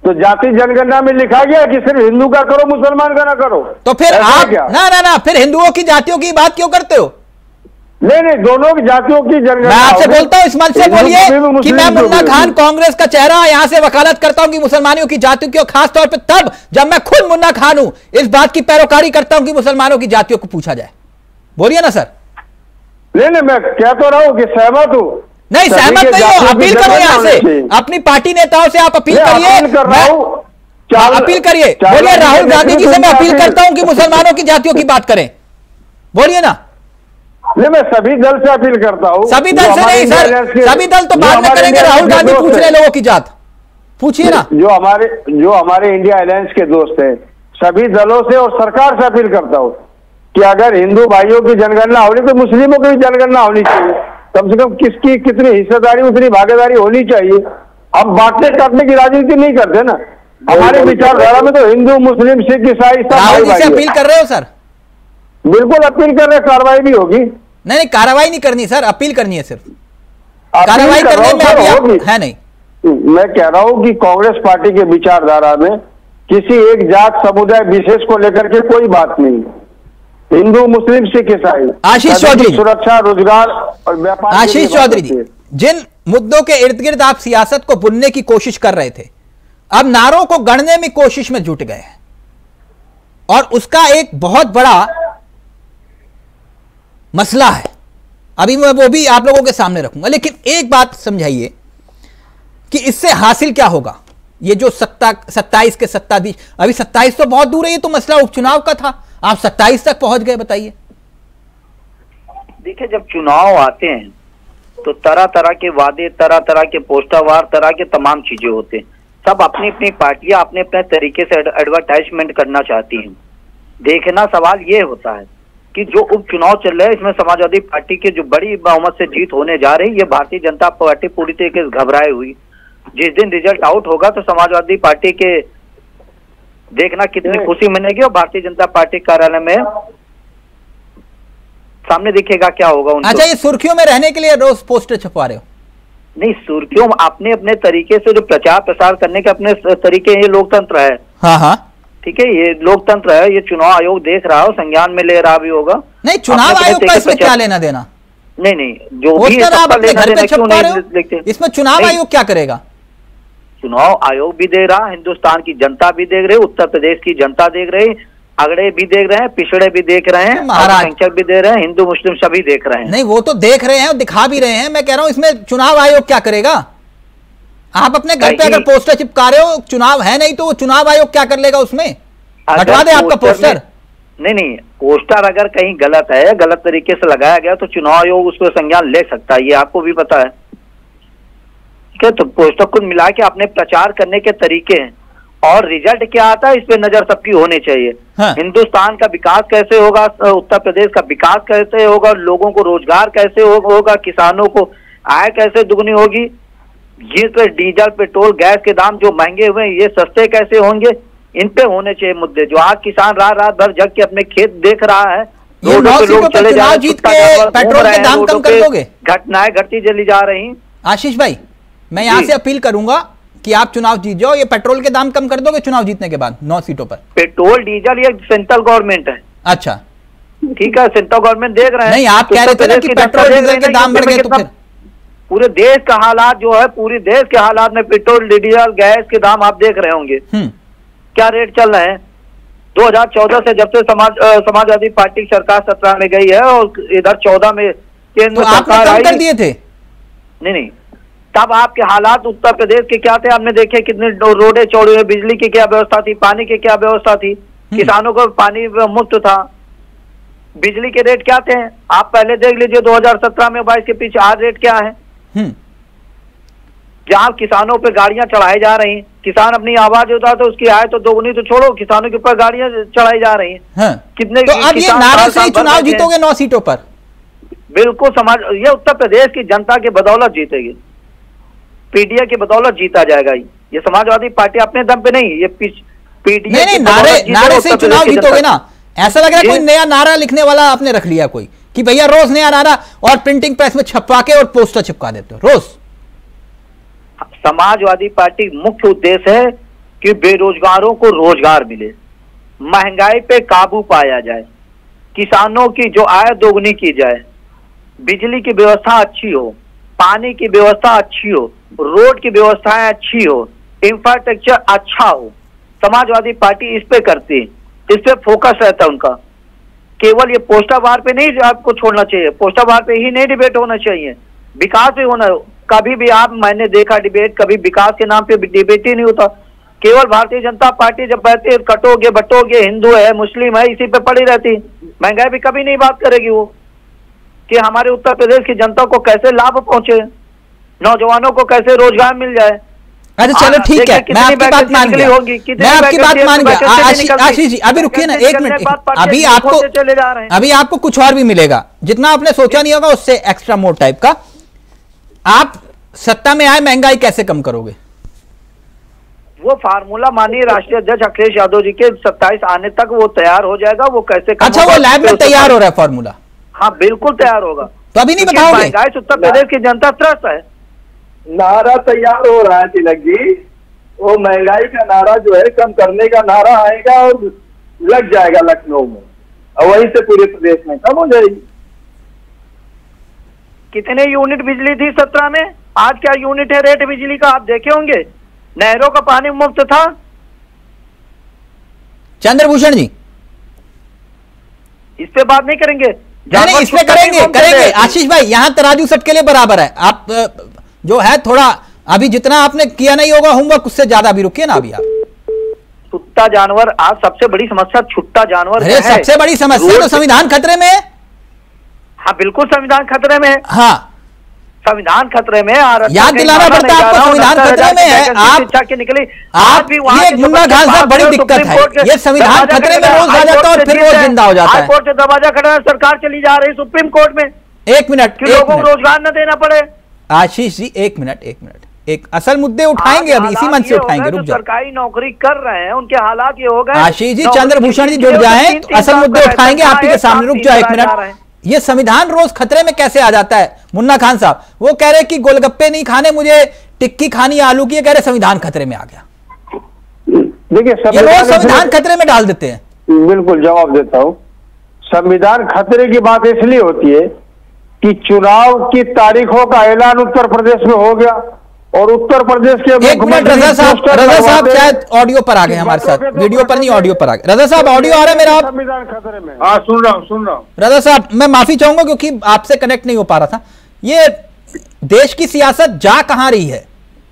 तो जाति जनगणना में लिखा गया कि सिर्फ हिंदू का करो मुसलमान का ना करो। तो फिर आप ना फिर हिंदुओं की जातियों की बात क्यों करते हो? नहीं, दोनों की जातियों की जनगणना। मैं आपसे बोलता हूं, इस मंच से बोलिए कि मैं मुन्ना खान कांग्रेस का चेहरा यहां से वकालत करता हूं कि मुसलमानों की जातियों की, और खास तौर पे तब जब मैं खुद मुन्ना खान हूं, इस बात की पैरोकारी करता हूं कि मुसलमानों की जातियों को पूछा जाए। बोलिए ना सर। नहीं, मैं कह तो रहा हूं कि सहमत हूं। नहीं, सहमत नहीं हो, अपील करो यहां से, अपनी पार्टी नेताओं से आप अपील करिए, अपील करिए। बोलिए, राहुल गांधी जी से मैं अपील करता हूं कि मुसलमानों की जातियों की बात करें। बोलिए ना। नहीं, मैं सभी दल से अपील करता हूं। सभी दल से नहीं सर, सभी दल तो बाद में करेंगे। राहुल गांधी पूछ रहे लोगों की जात, पूछिए ना। जो हमारे इंडिया अलायंस के दोस्त हैं, सभी दलों से और सरकार से अपील करता हूं कि अगर हिंदू भाइयों की जनगणना होनी तो मुस्लिमों की भी जनगणना होनी चाहिए। कम से कम किसकी कितनी हिस्सेदारी उतनी भागीदारी होनी चाहिए। अब बांटने काटने की राजनीति नहीं करते ना। हमारे विचारधारा में तो हिंदू मुस्लिम सिख ईसाई सब राहुल जी से अपील कर रहे हो सर? बिल्कुल अपील कर रहे, कार्रवाई भी होगी। नहीं, कार्रवाई नहीं करनी सर, अपील करनी है सिर्फ। कार्रवाई करने में अभी है नहीं। मैं कह रहा हूं कि कांग्रेस पार्टी के विचारधारा में किसी एक जात समुदाय विशेष को लेकर के कोई बात नहीं। हिंदू, मुस्लिम, सिख, ईसाई, आशीष चौधरी, सुरक्षा, रोजगार और व्यापार। आशीष चौधरी जी, जिन मुद्दों के इर्द गिर्द आप सियासत को बुनने की कोशिश कर रहे थे, अब नारों को गढ़ने में कोशिश में जुट गए हैं, और उसका एक बहुत बड़ा मसला है। अभी मैं वो भी आप लोगों के सामने रखूंगा, लेकिन एक बात समझाइए कि इससे हासिल क्या होगा। ये जो 27 के सत्ताधीश, अभी 27 तो बहुत दूर है, ये तो मसला उपचुनाव का था, आप 27 तक पहुंच गए, बताइए। देखिए, जब चुनाव आते हैं तो तरह तरह के वादे, तरह तरह के पोस्टरवार, तरह के तमाम चीजें होते हैं। सब अपनी अपनी पार्टियां अपने अपने तरीके से एडवर्टाइजमेंट करना चाहती हैं। देखना सवाल ये होता है कि जो उपचुनाव चल रहे हैं, इसमें समाजवादी पार्टी की जो बड़ी बहुमत से जीत होने जा रही है, ये भारतीय जनता पार्टी पूरी तरीके से घबराई हुई। जिस दिन रिजल्ट आउट होगा तो समाजवादी पार्टी के देखना कितनी खुशी मिलेगी, और भारतीय जनता पार्टी कार्यालय में सामने दिखेगा क्या होगा उनको। अच्छा, ये सुर्खियों में रहने के लिए रोज पोस्टर छपवा रहे हो? नहीं, सुर्खियों अपने अपने तरीके से जो प्रचार प्रसार करने के अपने तरीके, ये लोकतंत्र है। हाँ हाँ, ठीक है, ये लोकतंत्र है, ये चुनाव आयोग देख रहा हो, संज्ञान में ले रहा भी होगा। नहीं, चुनाव आयोग का इसमें क्या लेना देना? नहीं, जो भी आप अपने घर पे छपवा रहे हो, इसमें चुनाव आयोग क्या करेगा? चुनाव आयोग भी देख रहा, हिंदुस्तान की जनता भी देख रही, उत्तर प्रदेश की जनता देख रही, अगड़े भी देख रहे हैं, पिछड़े भी देख रहे हैं, अल्पसंख्यक भी देख रहे हैं, हिंदू मुस्लिम सभी देख रहे हैं। नहीं, वो तो देख रहे हैं, दिखा भी रहे हैं। मैं कह रहा हूं इसमें चुनाव आयोग क्या करेगा? आप अपने घर पे अगर पोस्टर चिपका रहे हो, चुनाव है नहीं, तो वो चुनाव आयोग क्या कर लेगा उसमें? हटवा दे आपका पोस्टर। नहीं, पोस्टर अगर कहीं गलत है, गलत तरीके से लगाया गया, तो चुनाव आयोग उस पर संज्ञान ले सकता है, ये आपको भी पता है। तो पोस्टर कुल मिला के अपने प्रचार करने के तरीके हैं, और रिजल्ट क्या आता है इस पे नजर सबकी होनी चाहिए। हाँ। हिंदुस्तान का विकास कैसे होगा, उत्तर प्रदेश का विकास कैसे होगा, लोगों को रोजगार कैसे होगा, किसानों को आय कैसे दुगनी होगी, ये तो डीजल, पेट्रोल, गैस के दाम जो महंगे हुए हैं, ये सस्ते कैसे होंगे, इन पे होने चाहिए मुद्दे। जो आज किसान रात भर जग के अपने खेत देख रहा है, रोडों पे लोग चले जा रहे हैं, पेट्रोल के दाम कम कर दोगे, घटनाएं घटती चली जा रही। आशीष भाई, मैं यहां से अपील करूंगा कि आप चुनाव जीत जाओ, ये पेट्रोल के दाम कम कर दोगे चुनाव जीतने के बाद 9 सीटों पर? पेट्रोल डीजल ये सेंट्रल गवर्नमेंट है। अच्छा, ठीक है, सेंट्रल गवर्नमेंट देख रहे हैं। नहीं, आप कह रहे थे ना कि पेट्रोल डीजल के दाम बढ़ गए, तो फिर पूरे देश का हालात जो है, पूरे देश के हालात में पेट्रोल, डीजल, गैस के दाम आप देख रहे होंगे क्या रेट चल रहे हैं। 2014 से जब से समाजवादी पार्टी की सरकार 17 में गई है, और इधर 14 में केंद्र सरकार आई कर दिए थे। नहीं, तब आपके हालात उत्तर प्रदेश के क्या थे आपने देखे, कितने रोडे चौड़ी हुए, बिजली की क्या व्यवस्था थी, पानी की क्या व्यवस्था थी, किसानों को पानी मुफ्त था, बिजली के रेट क्या थे आप पहले देख लीजिए। 2017 में 22 के पीछे आज रेट क्या है। जहां किसानों पे गाड़ियां चढ़ाई जा रही, किसान अपनी आवाज उठा तो उसकी आय तो दोगुनी, तो छोड़ो, किसानों के ऊपर गाड़ियां चढ़ाई जा रही हैं। कितने तो अब ये नारे से ही चुनाव जीतोगे 9 सीटों पर? बिल्कुल, ये उत्तर प्रदेश की जनता की बदौलत जीतेगी, पीडीए की बदौलत जीता जाएगा। ये समाजवादी पार्टी अपने दम पे नहीं, ये पीडीए नहीं, नारे से चुनाव जीतोगे ना। ऐसा लग रहा है कोई नया नारा लिखने वाला आपने रख लिया कोई, कि भैया रोज नया नारा, और प्रिंटिंग प्रेस में छपवा के और पोस्टर चिपका देते हो रोज। समाजवादी पार्टी मुख्य उद्देश्य है कि बेरोजगारों को रोजगार मिले, महंगाई पे काबू पाया जाए, किसानों की जो आय दोगुनी की जाए, बिजली की व्यवस्था अच्छी हो, पानी की व्यवस्था अच्छी हो, रोड की व्यवस्थाएं अच्छी हो, इंफ्रास्ट्रक्चर अच्छा हो। समाजवादी पार्टी इस पे करती है, इस पे फोकस रहता है उनका। केवल ये पोस्टर वार पे नहीं आपको छोड़ना चाहिए, पोस्टर वार पे ही नहीं डिबेट होना चाहिए, विकास भी होना। कभी भी मैंने देखा डिबेट, कभी विकास के नाम पे डिबेट ही नहीं होता। केवल भारतीय जनता पार्टी जब बैठती है, कटोगे बटोगे, हिंदू है मुस्लिम है, इसी पे पड़ी रहती। महंगाई भी कभी नहीं बात करेगी वो, कि हमारे उत्तर प्रदेश की जनता को कैसे लाभ पहुंचे, नौजवानों को कैसे रोजगार मिल जाए। अच्छा चलो ठीक है, मैं आपकी बात मान गया, मैं आपकी बात मान गया। आशीष जी अभी रुकिए ना 1 मिनट, अभी आपको कुछ और भी मिलेगा, जितना आपने सोचा नहीं होगा उससे एक्स्ट्रा मोर टाइप का। आप सत्ता में आए, महंगाई कैसे कम करोगे? वो फार्मूला माननीय राष्ट्रीय अध्यक्ष अखिलेश यादव जी के 27 आने तक वो तैयार हो जाएगा। वो कैसे कम अच्छा, वो लैब में तैयार हो रहा है फार्मूला? हाँ बिल्कुल तैयार होगा। तो अभी नहीं बताओगे? महंगाई से उत्तर प्रदेश की जनता त्रस्त है। नारा तैयार हो रहा है तिलक जी, वो महंगाई का नारा जो है कम करने का नारा आएगा और लग जाएगा लखनऊ में, और वहीं से पूरे प्रदेश में कम हो जाएगी। कितने यूनिट बिजली थी 17 में, आज क्या यूनिट है रेट बिजली का आप देखे होंगे? नहरों का पानी मुफ्त था। चंद्रभूषण जी इस पे बात नहीं करेंगे? नहीं, इस पे करेंगे आशीष भाई, यहां तराजू सबके लिए बराबर है। आप जो है थोड़ा अभी जितना आपने किया नहीं होगा होमवर्क उससे ज्यादा भी रुकिए ना अभी आप। छुट्टा जानवर, आज सबसे बड़ी समस्या छुट्टा जानवर है। सबसे बड़ी समस्या तो संविधान खतरे में है। हाँ बिल्कुल संविधान खतरे में है। हाँ संविधान खतरे में, याद दिलाना पड़ता है आपको, संविधान खतरे में है। आप के निकले आप भी ये मुन्ना खान साहब बड़ी दिक्कत है, ये संविधान खतरे में रोज आ जाता है और फिर रोज जिंदा हो जाता है। हाईकोर्ट से दरवाजा खड़ा है, सरकार चली जा रही सुप्रीम कोर्ट में। एक मिनट, लोगों को रोजगार न देना पड़े। आशीष जी एक मिनट, एक असल मुद्दे उठाएंगे अभी, इसी मंच से उठाएंगे, रुक जाओ। सरकारी नौकरी कर रहे हैं उनके हालात ये हो गए। आशीष जी, चंद्रभूषण जी जुड़ जाए तो असल मुद्दे उठाएंगे आपके सामने, रुक जाओ एक मिनट। ये संविधान रोज खतरे में कैसे आ जाता है? मुन्ना खान साहब वो कह रहे कि गोलगप्पे नहीं खाने, मुझे टिक्की खानी आलू की, कह रहे संविधान खतरे में आ गया। देखिए ये रोज संविधान खतरे में डाल देते हैं। बिल्कुल जवाब देता हूं। संविधान खतरे की बात इसलिए होती है कि चुनाव की तारीखों का ऐलान उत्तर प्रदेश में हो गया और उत्तर प्रदेश के एक मिनट रजा साहब शायद ऑडियो पर आ गए हमारे साथ, वीडियो पर नहीं ऑडियो पर आ गए। रजा साहब ऑडियो आ रहा है मेरा? आप संविधान खतरे में? हाँ सुन रहा हूँ। रजा साहब मैं माफी चाहूंगा क्योंकि आपसे कनेक्ट नहीं हो पा रहा था। ये देश की सियासत जा कहां रही है?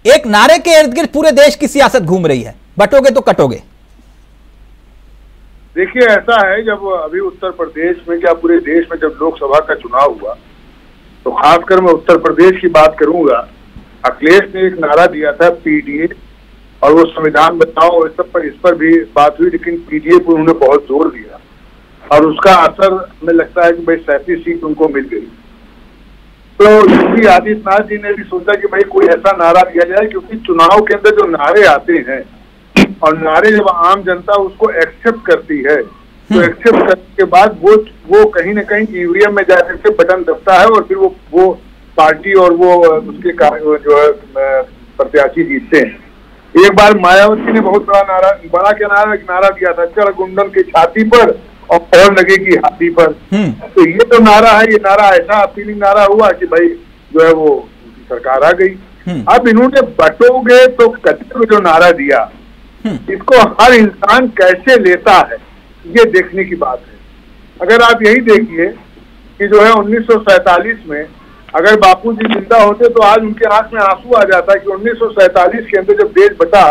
एक नारे के इर्द गिर्द पूरे देश की सियासत घूम रही है, बटोगे तो कटोगे। देखिए ऐसा है, जब अभी उत्तर प्रदेश में क्या पूरे देश में जब लोकसभा का चुनाव हुआ तो खासकर मैं उत्तर प्रदेश की बात करूंगा। अखिलेश ने एक नारा दिया था पीडीए, और वो संविधान बचाओ इस पर भी बात हुई, लेकिन पीडीए पर उन्होंने बहुत जोर दिया और उसका असर हमें लगता है कि भाई 37 सीट उनको मिल गई। तो योगी आदित्यनाथ जी ने भी सोचा कि भाई कोई ऐसा नारा दिया जाए, क्योंकि चुनाव के अंदर जो नारे आते हैं और नारे जब आम जनता उसको एक्सेप्ट करती है तो एक्सेप्ट करने के बाद वो कहीं ना कहीं ईवीएम में जाकर के बटन दबता है और फिर वो पार्टी और वो उसके जो है प्रत्याशी जीतते हैं। एक बार मायावती ने बहुत बड़ा नारा दिया था, चढ़ गुंडन की छाती पर और लगेगी हाथी पर। तो ये तो नारा है, ये नारा ऐसा अपीलिंग नारा हुआ कि भाई जो है वो सरकार आ गई। अब इन्होंने बटोगे तो कटोगे जो नारा दिया, इसको हर इंसान कैसे लेता है ये देखने की बात है। अगर आप यही देखिए कि जो है 1947 में अगर बापूजी जिंदा होते तो आज उनके आंख में आंसू आ जाता कि 1947 के अंदर जब देश बटा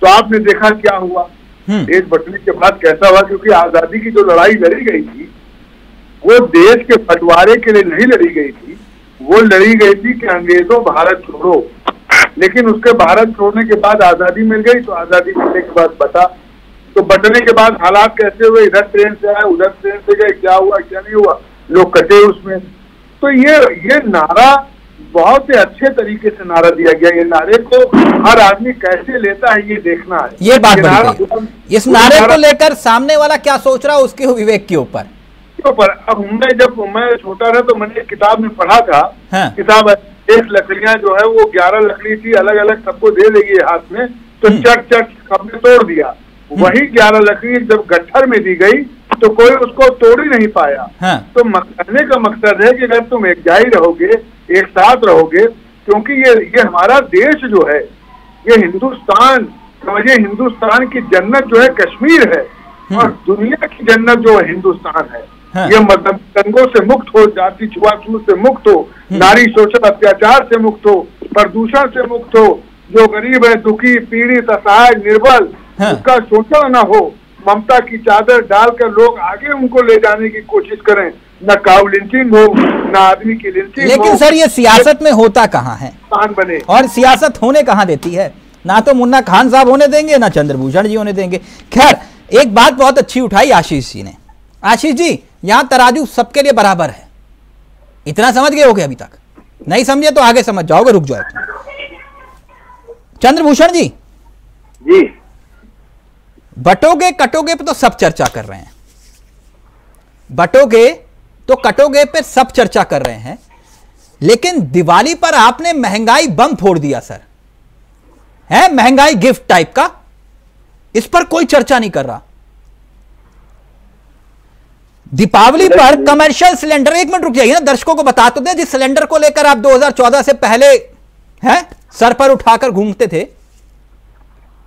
तो आपने देखा क्या हुआ। देश बटने के बाद कैसा हुआ, क्योंकि आजादी की जो लड़ाई लड़ी गई थी वो देश के बंटवारे के लिए नहीं लड़ी गई थी, वो लड़ी गई थी कि अंग्रेजों भारत छोड़ो। लेकिन उसके भारत छोड़ने के बाद आजादी मिल गई, तो आजादी मिलने के बाद बटा, तो बटने के बाद हालात कैसे हुए, इधर ट्रेन से आए उधर ट्रेन से गए, क्या हुआ क्या नहीं हुआ, लोग कटे उसमें। तो ये नारा बहुत ही अच्छे तरीके से नारा दिया गया। ये नारे को हर आदमी कैसे लेता है ये देखना है। ये बात बड़ी इस नारे को लेकर सामने वाला क्या सोच रहा है उसके विवेक के ऊपर। अब जब मैं छोटा था तो मैंने एक किताब में पढ़ा था, किताब 1 लकड़ियां जो है वो 11 लकड़ी थी, अलग अलग सबको दे देगी हाथ में, तो चट सबने तोड़ दिया। वही 11 लकड़ी जब गट्ठर में दी गई तो कोई उसको तोड़ ही नहीं पाया। तो कहने का मकसद है कि अगर तुम एकजाई रहोगे, एक साथ रहोगे, क्योंकि ये हमारा देश जो है, ये हिंदुस्तान, समझिए हिंदुस्तान की जन्नत जो है कश्मीर है और दुनिया की जन्नत जो है हिंदुस्तान है। ये मतलब दंगों से मुक्त हो, जाति छुआछूत से मुक्त हो, नारी शोषण अत्याचार से मुक्त हो, प्रदूषण से मुक्त हो, जो गरीब है, दुखी, पीड़ित, असहाय, निर्बल, उसका शोषण न हो, ममता की चादर डालकर लोग आगे उनको ले जाने की कोशिश करें, न काउ लिंचिंग हो, न आदमी की लिंचिंग हो। लेकिन सर ये सियासत में होता कहाँ है बने, और सियासत होने कहाँ देती है? ना तो मुन्ना खान साहब होने देंगे, ना चंद्रभूषण जी होने देंगे। खैर एक बात बहुत अच्छी उठाई आशीष जी ने। आशीष जी यहां तराजू सबके लिए बराबर है, इतना समझ गए होगे? अभी तक नहीं समझे तो आगे समझ जाओगे, रुक जाओ। चंद्रभूषण जी बटोगे कटोगे पे तो सब चर्चा कर रहे हैं, बटोगे तो कटोगे पे सब चर्चा कर रहे हैं, लेकिन दिवाली पर आपने महंगाई बम फोड़ दिया सर, है महंगाई गिफ्ट टाइप का, इस पर कोई चर्चा नहीं कर रहा। दीपावली पर कमर्शियल सिलेंडर, एक मिनट रुक जाइए ना, दर्शकों को बता तो दें, जिस सिलेंडर को लेकर आप 2014 से पहले हैं सर पर उठाकर घूमते थे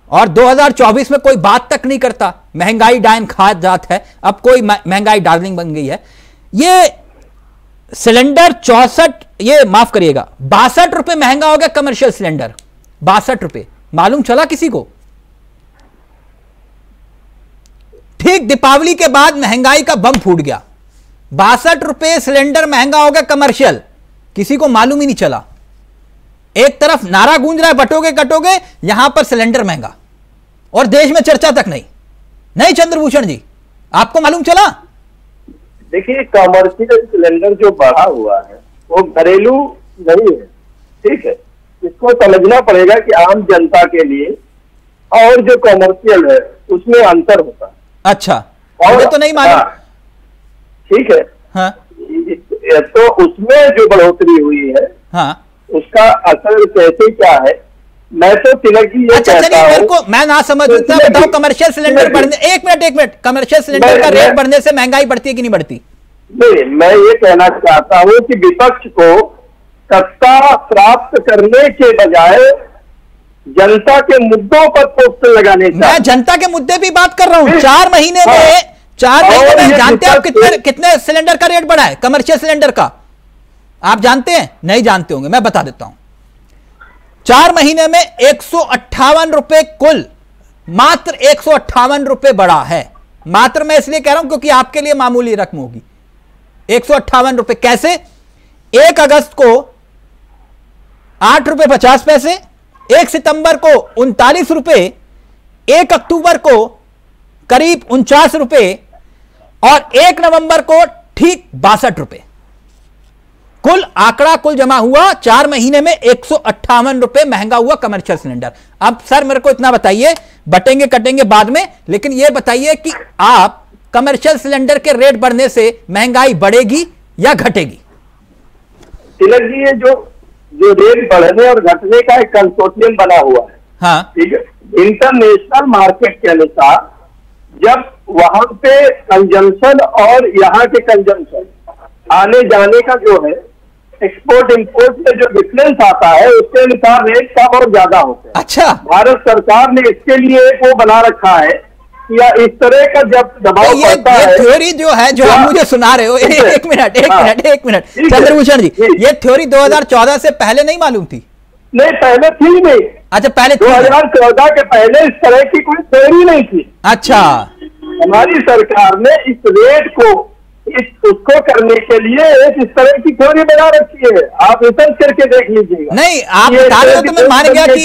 और 2024 में कोई बात तक नहीं करता, महंगाई डायन खा जात है, अब कोई महंगाई डार्लिंग बन गई है। ये सिलेंडर 64, ये माफ करिएगा 62 रुपए महंगा हो गया कमर्शियल सिलेंडर, 62 रुपए, मालूम चला किसी को? ठीक दीपावली के बाद महंगाई का बम फूट गया, 62 रुपए सिलेंडर महंगा हो गया कमर्शियल, किसी को मालूम ही नहीं चला। एक तरफ नारा गूंज रहा है बटोगे कटोगे, यहां पर सिलेंडर महंगा और देश में चर्चा तक नहीं। नहीं चंद्रभूषण जी, आपको मालूम चला? देखिए, कमर्शियल सिलेंडर जो बढ़ा हुआ है वो घरेलू नहीं है, ठीक है, इसको समझना पड़ेगा कि आम जनता के लिए और जो कमर्शियल है उसमें अंतर होता है। अच्छा, मुझे तो नहीं मालूम। ठीक है, हाँ, तो उसमें जो बढ़ोतरी हुई है, हाँ, उसका असर कैसे क्या है, मैं तो तिलक जी ये कहता हूं, मेरे को मैं ना समझ बताओ, कमर्शियल सिलेंडर बढ़ने, एक मिनट, कमर्शियल सिलेंडर का रेट बढ़ने से महंगाई बढ़ती है कि नहीं बढ़ती? नहीं, मैं ये कहना चाहता हूं कि विपक्ष को सत्ता प्राप्त करने के बजाय जनता के मुद्दों पर पोस्टर लगाने, मैं जनता के मुद्दे भी बात कर रहा हूं। 4 महीने में जानते हैं आप कितने सिलेंडर का रेट बढ़ा है कमर्शियल सिलेंडर का? आप जानते हैं? नहीं जानते होंगे, मैं बता देता हूं। 4 महीने में 158 रुपए कुल, मात्र 158 रुपए बढ़ा है। मात्र मैं इसलिए कह रहा हूं क्योंकि आपके लिए मामूली रकम होगी। 158 रुपए कैसे? 1 अगस्त को 8 रुपए 50 पैसे, 1 सितंबर को 39 रुपए, 1 अक्टूबर को करीब 49 रुपए और 1 नवंबर को ठीक 62 रुपए। कुल आंकड़ा कुल जमा हुआ 4 महीने में 158 रुपए महंगा हुआ कमर्शियल सिलेंडर। अब सर मेरे को इतना बताइए, बटेंगे कटेंगे बाद में, लेकिन यह बताइए कि आप कमर्शियल सिलेंडर के रेट बढ़ने से महंगाई बढ़ेगी या घटेगी? तिलक जी, ये जो रेट बढ़ने और घटने का एक कंसोर्टियम बना हुआ है, हाँ, ठीक है, इंटरनेशनल मार्केट के अनुसार जब वहां पे कंजम्पशन और यहाँ के कंजम्पशन आने जाने का जो है एक्सपोर्ट इंपोर्ट में जो डिफरेंस आता है उसके अनुसार रेट कम और ज्यादा होते हैं। अच्छा, भारत सरकार ने इसके लिए वो बना रखा है या इस तरह का जब दबाव पड़ता है, थ्योरी जो है जो आप मुझे सुना रहे हो, एक मिनट चंद्रभूषण जी, ये थ्योरी 2014 से पहले नहीं मालूम थी? नहीं, पहले थी नहीं। अच्छा, पहले 2014 के पहले इस तरह की कोई थ्योरी नहीं थी। अच्छा, हमारी सरकार ने इस रेट को उसको करने के लिए एक इस तरह की थ्योरी बना रखी है, आप रिसर्च करके देख लीजिएगा। नहीं, आप बता रहे हो तो मैं मान गया कि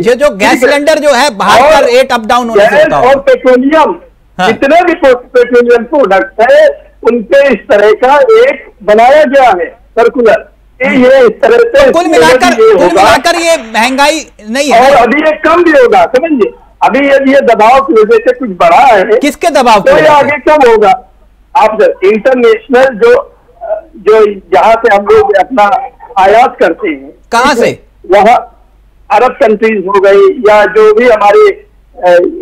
ये जो गैस सिलेंडर जो है बाहर का रेट अप डाउन होने से होता है, और पेट्रोलियम, जितने भी पेट्रोलियम प्रोडक्ट है उनपे इस तरह का एक बनाया गया है सर्कुलर, ये इस तरह से कुल मिलाकर ये महंगाई नहीं है, और अभी ये कम भी होगा, समझिए। अभी यदि ये दबाव की वजह से कुछ बढ़ा है, किसके दबाव तो ये आगे कम होगा। आप इंटरनेशनल जो जहां से हम लोग अपना आयात करते हैं, कहां से? वहां अरब कंट्रीज हो गई या जो भी हमारे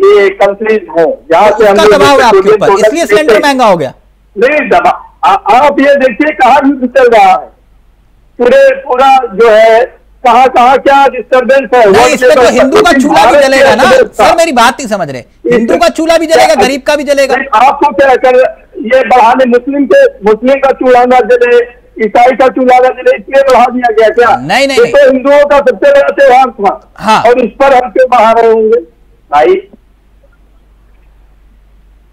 ये कंट्रीज हो जहां से हम लोग दबाव है आपके ऊपर, इसलिए सिलेंडर महंगा हो गया। नहीं, दबाव आप ये देखिए कहाँ युद्ध चल रहा है, पूरा जो है कहाँ क्या डिस्टर्बेंस है। नहीं, इसमें तो हिंदू का चूल्हा भी जलेगा ना सर, मेरी बात नहीं समझ रहे, हिंदू का चूल्हा भी जलेगा, गरीब का भी जलेगा। आपको क्या कर ये बढ़ाने, मुस्लिम का चूल्हा ना जले, ईसाई का चूल्हा ना जले, इसलिए बढ़ा दिया गया क्या? नहीं, तो हिंदुओं का सबसे बड़ा त्योहार था, हाँ, और इस पर हम क्यों बढ़ा रहे होंगे भाई?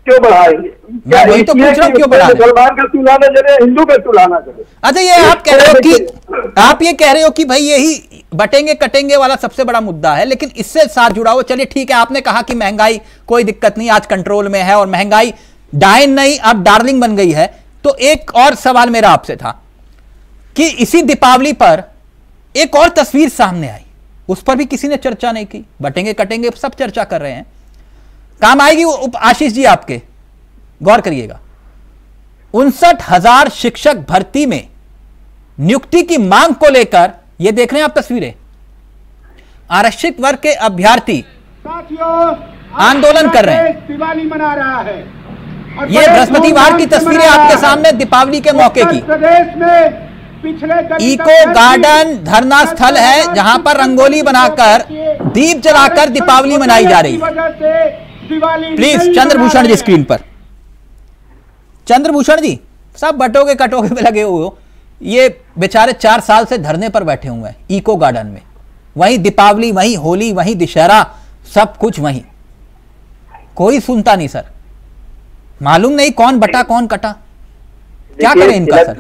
क्यों बढ़ाएंगे? मैं वही तो पूछ रहा हूँ, क्यों बढ़ा? मुसलमान का चूल्हा ना जले, हिंदू का चूल्हा ना जले। अच्छा, ये आप कह रहे हो कि भाई यही बटेंगे कटेंगे वाला सबसे बड़ा मुद्दा है, लेकिन इससे साथ जुड़ा हो, चलिए ठीक है, आपने कहा कि महंगाई कोई दिक्कत नहीं, आज कंट्रोल में है और महंगाई डायन नहीं अब डार्लिंग बन गई है। तो एक और सवाल मेरा आपसे था कि इसी दीपावली पर एक और तस्वीर सामने आई, उस पर भी किसी ने चर्चा नहीं की, बटेंगे कटेंगे सब चर्चा कर रहे हैं, काम आएगी वो आशीष जी आपके, गौर करिएगा। 59,000 शिक्षक भर्ती में नियुक्ति की मांग को लेकर यह देख रहे हैं आप तस्वीरें। आरक्षित वर्ग के अभ्यर्थी आंदोलन कर रहे हैं। दिवाली मना रहा है। ये बृहस्पतिवार की तस्वीरें आपके सामने दीपावली के मौके की। प्रदेश में पिछले इको गार्डन धरना स्थल है जहां पर रंगोली बनाकर दीप जलाकर दीपावली मनाई जा रही है। प्लीज चंद्रभूषण जी स्क्रीन पर। चंद्रभूषण जी, सब बटोगे कटोगे में लगे हुए हो। ये बेचारे 4 साल से धरने पर बैठे हुए हैं इको गार्डन में। वहीं दीपावली, वहीं होली, वहीं दशहरा, सब कुछ वहीं। कोई सुनता नहीं सर। मालूम नहीं कौन बटा कौन कटा। क्या करें इनका सर?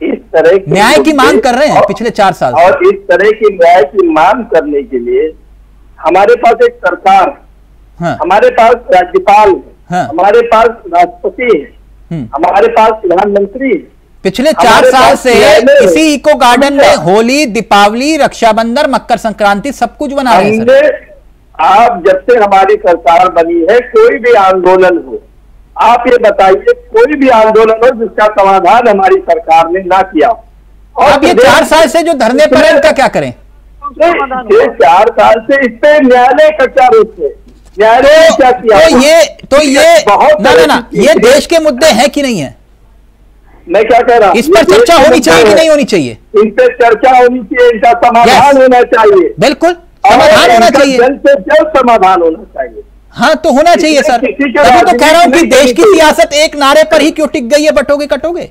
इस तरह की न्याय की मांग कर रहे हैं पिछले 4 साल से। और इस तरह की न्याय की मांग करने के लिए हमारे पास एक सरकार, हाँ। हमारे पास राज्यपाल है, हाँ। हमारे पास राष्ट्रपति है, हमारे पास प्रधानमंत्री है। पिछले 4 साल से इसी इको गार्डन में होली, दीपावली, रक्षाबंधन, मकर संक्रांति सब कुछ बना रहे हैं सर। आप जब से हमारी सरकार बनी है, कोई भी आंदोलन हो, आप ये बताइए कोई भी आंदोलन हो जिसका समाधान हमारी सरकार ने ना किया। और अब ये 4 साल से जो धरने पर है इनका क्या करें? 4 साल से इस पे न्यायालय का क्या रुख है? न्यायालय क्या किया? तो ये ना ये देश के मुद्दे हैं कि नहीं है? मैं क्या कह रहा हूँ, इस पर चर्चा होनी चाहिए कि नहीं होनी चाहिए? इन पे चर्चा होनी चाहिए, इनका समाधान होना चाहिए। बिल्कुल समाधान होना चाहिए, जल्द से जल्द समाधान होना चाहिए। हाँ तो होना चाहिए सर। तभी तो कह रहा हूं कि देश की सियासत एक नारे पर ही क्यों टिक गई है, बटोगे कटोगे।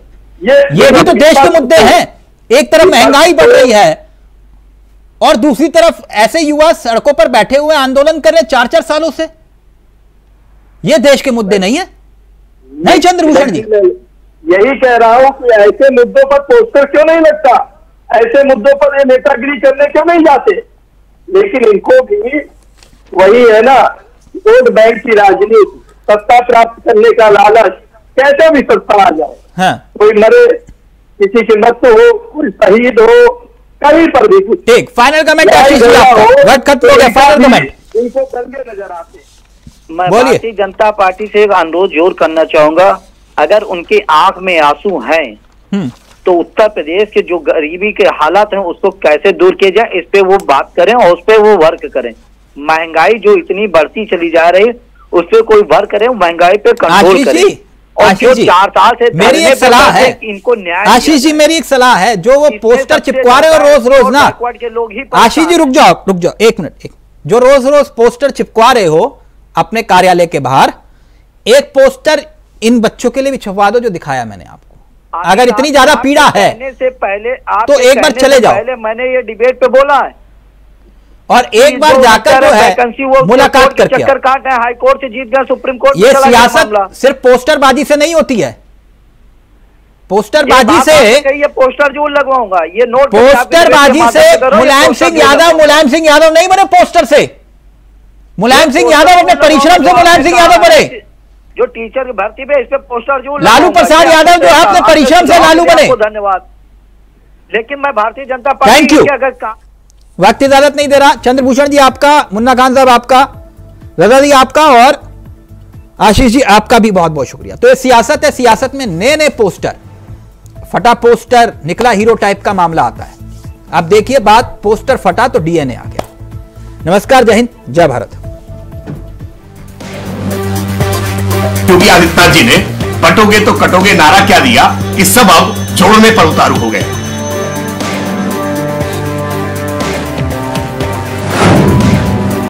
ये भी तो देश के मुद्दे हैं। एक तरफ महंगाई बढ़ रही है और दूसरी तरफ ऐसे युवा सड़कों पर बैठे हुए आंदोलन कर रहे हैं 4-4 सालों से। ये देश के मुद्दे नहीं है? नहीं चंद्रभूषण जी, यही कह रहा हूं कि ऐसे मुद्दों पर पोस्टर क्यों नहीं लगता, ऐसे मुद्दों पर ये नेतागिरी करने क्यों नहीं जाते। लेकिन इनको भी वही है ना, वोट बैंक की राजनीति, सत्ता प्राप्त करने का लालच, कैसे भी सत्ता आ जाए। हाँ। कोई मरे, किसी की मृत्यु हो, कोई शहीद हो, कहीं पर भी कुछ। ठीक, फाइनल कमेंट आशीष जी आपका। वक्त खत्म हो गया, फाइनल कमेंट। इनको करके नजर आते। मैं भारतीय जनता पार्टी से एक अनुरोध जोर करना चाहूंगा, अगर उनकी आंख में आंसू हैं तो उत्तर प्रदेश के जो गरीबी के हालात हैं उसको कैसे दूर किया जाए, इस पे वो बात करें और उस पे वो वर्क करें। महंगाई जो इतनी बढ़ती चली जा रही है उस पे कोई वर्क करे, महंगाई पे कंट्रोल करे। और जो 4 साल से मेरी एक सलाह है इनको न्याय। आशीष जी मेरी एक सलाह है, जो वो पोस्टर चिपका रहे हो रोज रोज ना, आशीष जी रुक जाओ 1 मिनट। जो रोज रोज पोस्टर चिपका रहे हो अपने कार्यालय के बाहर, एक पोस्टर इन बच्चों के लिए भी छपवा दो जो दिखाया मैंने आपको। अगर इतनी ज्यादा पीड़ा है से पहले तो एक बार चले जाओ। पहले मैंने ये डिबेट पे बोला है और एक बार जाकर जो है मुलाकात करके चक्कर काट है, हाई कोर्ट से जीत गया, सुप्रीम कोर्ट। ये सियासत सिर्फ पोस्टरबाजी से नहीं होती है। पोस्टरबाजी से ये पोस्टर जो लगवाऊंगा, ये नोट पोस्टरबाजी से मुलायम सिंह यादव नहीं बने पोस्टर से। मुलायम सिंह यादव अपने परिश्रम से मुलायम सिंह यादव बने। जो टीचर की भर्ती पे इस पे पोस्टर जो लालू प्रसाद यादव जो है अपने परिश्रम से लालू बने। धन्यवाद। लेकिन मैं भारतीय जनता पार्टी की अगर वक्त इजाजत नहीं दे रहा। चंद्रभूषण जी आपका, मुन्ना खान साहब आपका, रजा जी आपका और आशीष जी आपका भी बहुत बहुत शुक्रिया। तो ये सियासत है, सियासत में नए नए पोस्टर, फटा पोस्टर निकला हीरो टाइप का मामला आता है। आप देखिए बात, पोस्टर फटा तो डीएनए आ गया। नमस्कार, जय हिंद, जय भारत। योगी आदित्यनाथ जी ने बटोगे तो कटोगे नारा क्या दिया कि सब अब जोड़ने पर उतारू हो गए।